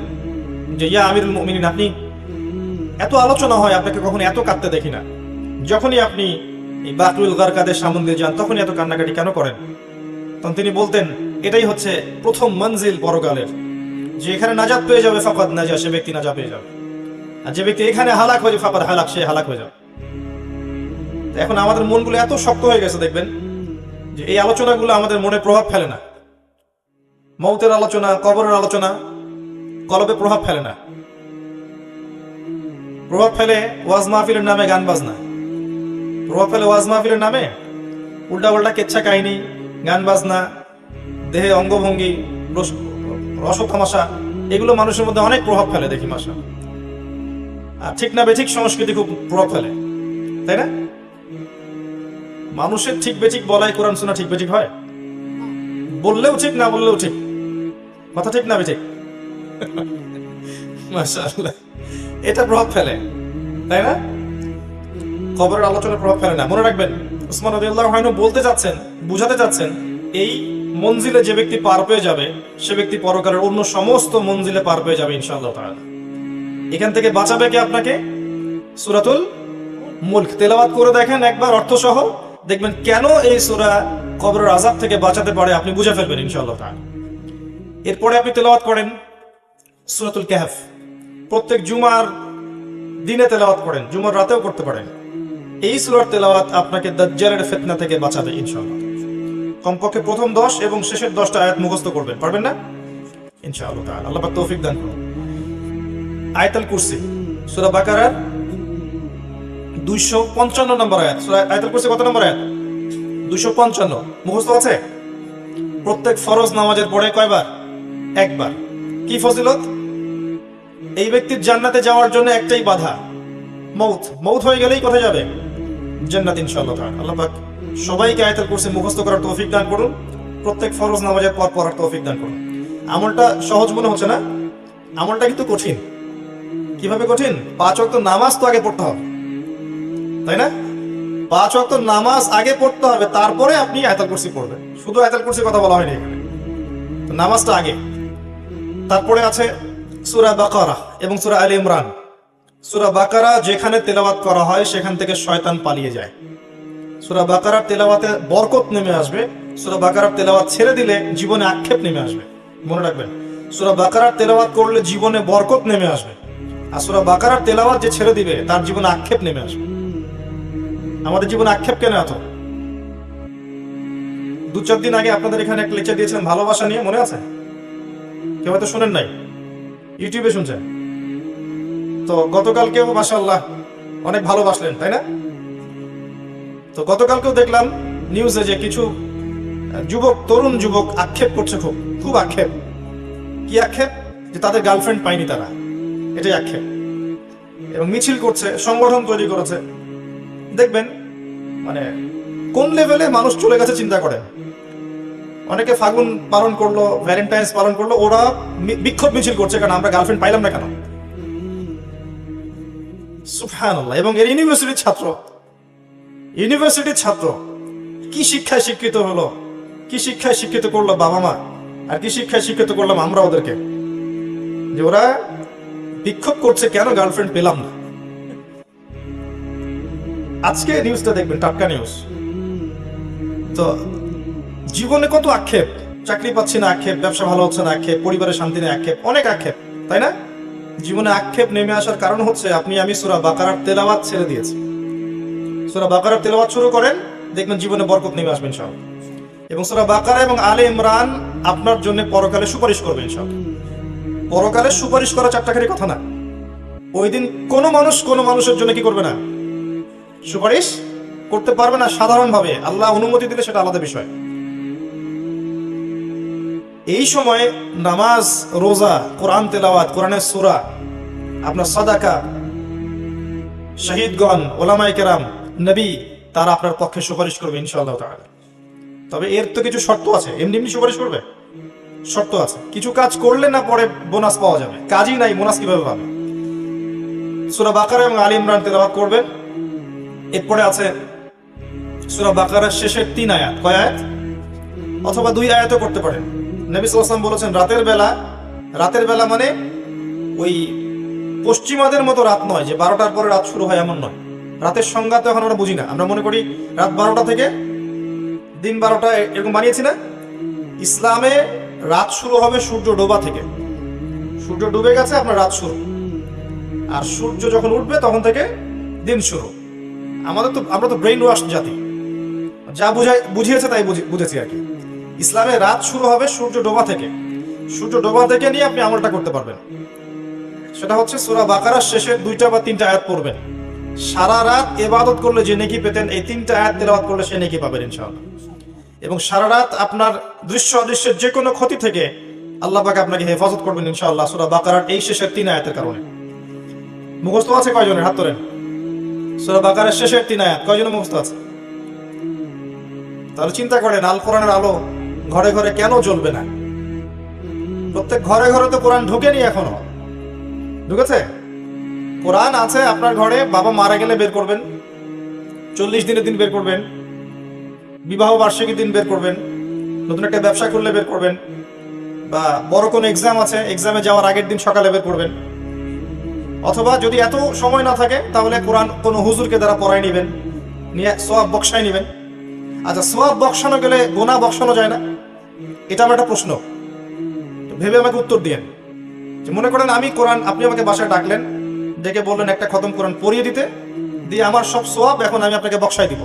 যে, ইয়া আমিরুল মুমিনিন, আপনি এত আলোচনা হয়, আপনাকে কখনো এত কাঁদতে দেখি না। যখনই আপনি এই বাকরুল গারকাদের সামনে দিয়ে যান, তখনই এত কান্নাকাটি কেন করেন? তখন তিনি বলতেন, এটাই হচ্ছে প্রথম মঞ্জিল পরকালের, যে এখানে নাজাত পেয়ে যাবে ফাকাদ নাজা, সে ব্যক্তি নাজাত পেয়ে যাবে। আর যে ব্যক্তি এখানে হালাক হয়ে যাবে ফাকাদ হালাক, সে হালাক হয়ে যাবে। এখন আমাদের মনগুলো এত শক্ত হয়ে গেছে, দেখবেন যে এই আলোচনাগুলো আমাদের মনে প্রভাব ফেলে না। মৌতের আলোচনা, কবরের আলোচনা কলবে প্রভাব ফেলে না। প্রভাব ফেলে ওয়াজ মাহফিলের নামে গান বাজনা, প্রভাব ফেলে ওয়াজ মাহফিলের নামে উল্টা উল্টা কেচ্ছা কাহিনী, গান বাজনা, দেহে অঙ্গভঙ্গি, রস তামাশা, এগুলো মানুষের মধ্যে অনেক প্রভাব ফেলে দেখি মাসা। আর ঠিক না বেঠিক সংস্কৃতি খুব প্রভাব ফেলে, তাই না? মানুষের ঠিক বেঠিক বলাই কোরআন শোনা ঠিক বেঠিক হয়? বললেও ঠিক, না বললেও ঠিক। কথা ঠিক না বেঠিক? মাশাআল্লাহ, এটা প্রভাব ফেলে, তাই না? কবরের আলোচনা প্রভাব ফেলে না। মনে রাখবেন, উসমান রাদিয়াল্লাহু আনহু বলতে যাচ্ছেন, বুঝাতে যাচ্ছেন, এই মঞ্জিলে যে ব্যক্তি পার পেয়ে যাবে, সে ব্যক্তি পরকালের অন্য সমস্ত মঞ্জিলে পার পেয়ে যাবে ইনশাআল্লাহ তাআলা। এখান থেকে বাঁচাবে কে আপনাকে? সূরাতুল মুলক তেলাওয়াত করে দেখেন একবার অর্থ সহ, দেখবেন কেন এই সূরা কবরের আযাব থেকে বাঁচাতে পারে, আপনি বুঝে ফেলবেন ইনশাআল্লাহ তাআলা। এরপরে আপনি তেলাওয়াত করেন সূরাতুল কাহফ। প্রত্যেক জুমার দিনে তেলাওয়াত করেন, জুমার রাতেও করতে পারেন। এই সূরার তেলাওয়াত আপনাকে দাজ্জালের ফিতনা থেকে বাঁচাবে ইনশাআল্লাহ। কমপক্ষে প্রথম 10 এবং শেষের 10টা আয়াত মুখস্থ করবেন, পারবেন না? ইনশাআল্লাহ তাআলা আল্লাহ পাক তৌফিক দান করুন। আয়াতুল কুরসি, সূরা বাকারার 255 নম্বর আয়াত। সূরা আয়াতুল কুরসি কত নম্বর আয়াত? 255 মুখস্থ আছে? প্রত্যেক ফরজ নামাজের পরে কয়বার? একবার। কি ফজিলত? এই ব্যক্তির জান্নাতে যাওয়ার জন্য একটাই বাধা, মউত। মউত হয়ে গেলেই কোথায় যাবে? জান্নাত ইনশাআল্লাহ তাআলা। আল্লাহ পাক সবাইকে আয়াতুল কুরসি মুখস্থ করার তৌফিক দান করুন, প্রত্যেক ফরজ নামাজের পর পড়ার তৌফিক দান করুন। আমলটা সহজ মনে হচ্ছে না? আমলটা কিন্তু কঠিন। কিভাবে কঠিন? 5 ওয়াক্ত নামাজ তো আগে পড়তে হবে, তাই না? 5 ওয়াক্ত নামাজ আগে পড়তে হবে, তারপরে আপনি আয়াতুল কুরসি পড়বেন। শুধু আয়াতুল কুরসির কথা বলা হয়নি এখানে, তো নামাজটা আগে। তারপরে আছে সূরা বাকারা এবং সূরা আলে ইমরান। সূরা বাকারা যেখানে তেলাওয়াত করা হয় সেখান থেকে শয়তান পালিয়ে যায়। সূরা বাকারার তেলাওয়াতে বরকত নেমে আসবে, সূরা বাকারার তেলাওয়াত ছেড়ে দিলে জীবনে আক্ষেপ নেমে আসবে। মনে রাখবেন, সূরা বাকারার তেলাওয়াত করলে জীবনে বরকত নেমে আসবে, আর সূরা বাকারার তেলাওয়াত যে ছেড়ে দিবে তার জীবনে আক্ষেপ নেমে আসবে। আমাদের জীবনে আক্ষেপ কেন এত? 2-4 দিন আগে আপনাদের এখানে একটা লেকচার দিয়েছিলাম ভালোবাসা নিয়ে, মনে আছে? কেউ হয়তো শোনেন নাই, ইউটিউবে শুনছেন। তো গতকালকেও মাশাআল্লাহ অনেক ভালোবাসলেন, তাই না? তো গতকালকেও দেখলাম নিউজে যে কিছু যুবক, তরুণ যুবক আক্ষেপ করছে, খুব আক্ষেপ। কি আক্ষেপ? যে তাদের গার্লফ্রেন্ড পায়নি তারা, এটাই আক্ষেপ। এবং মিছিল করছে, সংগঠন তৈরি করেছে। দেখবেন মানে কোন লেভেলে মানুষ চলে গেছে চিন্তা করেন। অনেকে ফাগুন পালন করলো, ভ্যালেন্টাইন্স পালন করলো, ওরা বিক্ষোভ মিছিল করছে কারণ আমরা গার্লফ্রেন্ড পাইলাম না কেন। সুবহানাল্লাহ। এবং এর ইউনিভার্সিটির ছাত্র কি শিক্ষায় শিক্ষিত হলো, কি শিক্ষায় শিক্ষিত করলো বাবা মা, আর কি শিক্ষায় শিক্ষিত করলাম আমরা ওদেরকে, যে ওরা বিক্ষোভ করছে কেন গার্লফ্রেন্ড পেলাম না। আজকে নিউজটা দেখবেন, টাটকা নিউজ। তো জীবনে কত আক্ষেপ, চাকরি পাচ্ছি না আক্ষেপ, ব্যবসা ভালো হচ্ছে না আক্ষেপ, পরিবারের শান্তি নেই আক্ষেপ, অনেক আক্ষেপ, তাই না? জীবনে আক্ষেপ নেমে আসার কারণ হচ্ছে আমি সূরা বাকারার তেলাওয়াত ছেড়ে দিয়েছি। সূরা বাকারার তেলাওয়াত শুরু করেন, দেখবেন জীবনে বরকত নেমে আসবে ইনশাআল্লাহ। এবং সূরা বাকারা এবং আলে ইমরান আপনার জন্য পরকালে সুপারিশ করবে ইনশাআল্লাহ। পরকালে সুপারিশ করা চারটাখানি কথা না। ওই দিন কোনো মানুষের জন্য কি করবে না? সুপারিশ করতে পারবে না। সাধারণভাবে আল্লাহ অনুমতি দিলে সেটা আলাদা বিষয়। এই সময় নামাজ, রোজা, কোরআন তেলাওয়াত, কোরআনের সূরা, আপনার সাদাকা, শহীদগণ, ওলামায়ে কেরাম, নবী, তারা আপনার পক্ষে সুপারিশ করবে ইনশাআল্লাহ তাআলা। তবে এর তো কিছু শর্ত আছে। এমনি এমনি সুপারিশ করবে? শর্ত আছে। কিছু কাজ করলে না পরে বোনাস পাওয়া যাবে। কাজই নাই, বোনাস কিভাবে পাবে? সূরা বাকারা এবং আলে ইমরান তেলাওয়াত করবেন। এরপরে আছে সূরা বাকারার শেষের 3 আয়াত। কয় আয়াত? অথবা 2 আয়াতও করতে পারেন। নবী সাল্লাল্লাহু আলাইহি ওয়াসাল্লাম বলেছেন রাতের বেলা মানে ওই পশ্চিমাদের মতো রাত নয়, যে 12টার পরে রাত শুরু হয় এমন নয়। রাতের সংজ্ঞা তো এখন আমরা বুঝি না। আমরা মনে করি রাত 12টা থেকে দিন 12টা, এরকম বানিয়েছি না? ইসলামে রাত শুরু হবে সূর্য ডোবা থেকে। সূর্য ডুবে গেছে, আপনার রাত শুরু। আর সূর্য যখন উঠবে তখন থেকে দিন শুরু। আমরা তো ব্রেইন ওয়াশ জাতি, যা বুঝিয়েছে তাই বুঝেছি আর কি। ইসলামে রাত শুরু হবে সূর্য ডোবা থেকে। সূর্য ডোবা থেকে নিয়ে আপনি আমলটা করতে পারবেন। সেটা হচ্ছে সূরা বাকারার শেষের 2টা বা 3টা আয়াত পড়বেন। সারা রাত ইবাদত করলে যে নেকি পেতেন, এই 3টা আয়াত তেলাওয়াত করলে সে নেকি পাবেন ইনশাআল্লাহ। এবং সারা রাত আপনার দৃশ্য অদৃশ্যের যে কোনো ক্ষতি থেকে আল্লাহ পাক আপনাকে হেফাজত করবেন ইনশাআল্লাহ সূরা বাকারার এই শেষের 3 আয়াতের কারণে। মুখস্থ আছে কয়জনের? হাত তোলেন। সূরা বাকারার শেষের 3 আয়াত কয়জনের মুখস্থ আছে? তাহলে চিন্তা করেন, আল কোরআনের আলো ঘরে ঘরে কেন জ্বলবে না? প্রত্যেক ঘরে ঘরে তো কোরআন ঢুকেনি এখনো। ঢুকেছে? কোরআন আছে আপনার ঘরে। বাবা মারা গেলে বের করবেন, 40 দিনের দিন বের করবেন, বিবাহ বার্ষিকীর দিন বের করবেন, নতুন একটা ব্যবসা করলে বের করবেন, বা বড় কোনো এক্সাম আছে, এক্সামে যাওয়ার আগের দিন সকালে বের করবেন। অথবা যদি এত সময় না থাকে তাহলে কোরআন কোনো হুজুরকে দ্বারা পড়ায় নেবেন, নিয়ে সওয়াব বক্সায় নেবেন। আচ্ছা, সওয়াব বক্সানো গেলে গুনাহ বক্সানো যায় না? এটা আমার একটা প্রশ্ন, ভেবে আমাকে উত্তর দিয়েন। যে মনে করেন আমি কোরআন, আপনি আমাকে বাসায় ডাকলেন, ডেকে বললেন একটা খতম কোরআন পড়িয়ে দিতে, দিয়ে আমার সব সওয়াব এখন আমি আপনাকে বক্সায় দিব।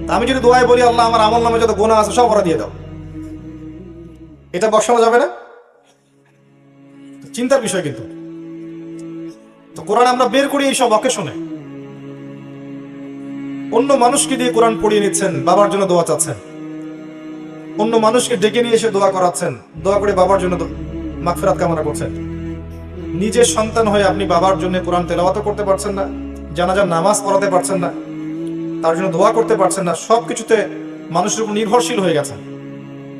তা আমি যদি দোয়ায় বলি আল্লাহ আমার আমল নামে যত গুনাহ আছে সব ওরা দিয়ে দাও, এটা বক্সানো যাবে না? চিন্তার বিষয়। কিন্তু তো কোরআন আমরা বের করি এইসব অকেশনে। অন্য মানুষকে দিয়ে কোরআন পড়িয়ে নিচ্ছেন, বাবার জন্য দোয়া চাচ্ছেন, অন্য মানুষকে ডেকে নিয়ে এসে দোয়া করাচ্ছেন, দোয়া করে বাবার জন্য মাগফিরাত কামনা করছেন। নিজের সন্তান হয়ে আপনি বাবার জন্য কোরআন তেলাওয়াত করতে পারছেন না, জানাজার নামাজ পড়াতে পারছেন না, তার জন্য দোয়া করতে পারছেন না, সবকিছুতে মানুষের উপর নির্ভরশীল হয়ে গেছেন।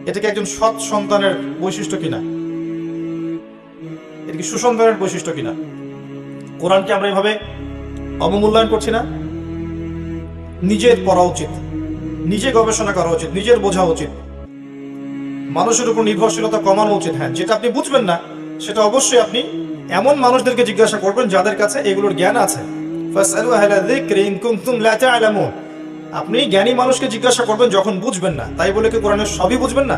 এটা কি একজন সৎ সন্তানের বৈশিষ্ট্য কিনা? এটা কি সুসন্তানের বৈশিষ্ট্য কিনা? কোরআনকে আমরা এভাবে অবমূল্যায়ন করছি না? নিজের পড়া উচিত, নিজে গবেষণা করা উচিত, নিজের বোঝা উচিত, মানুষের উপর নির্ভরশীলতা কমানো উচিত। হ্যাঁ, যেটা আপনি বুঝবেন না সেটা অবশ্যই আপনি এমন মানুষদেরকে জিজ্ঞাসা করবেন যাদের কাছে এগুলোর জ্ঞান আছে। ফাসআলু আহলা যিকরি ইন কুনতুম লা তা'লামুন। আপনি জ্ঞানী মানুষকে জিজ্ঞাসা করবেন যখন বুঝবেন না। তাই বলে কি কোরআনের সবই বুঝবেন না?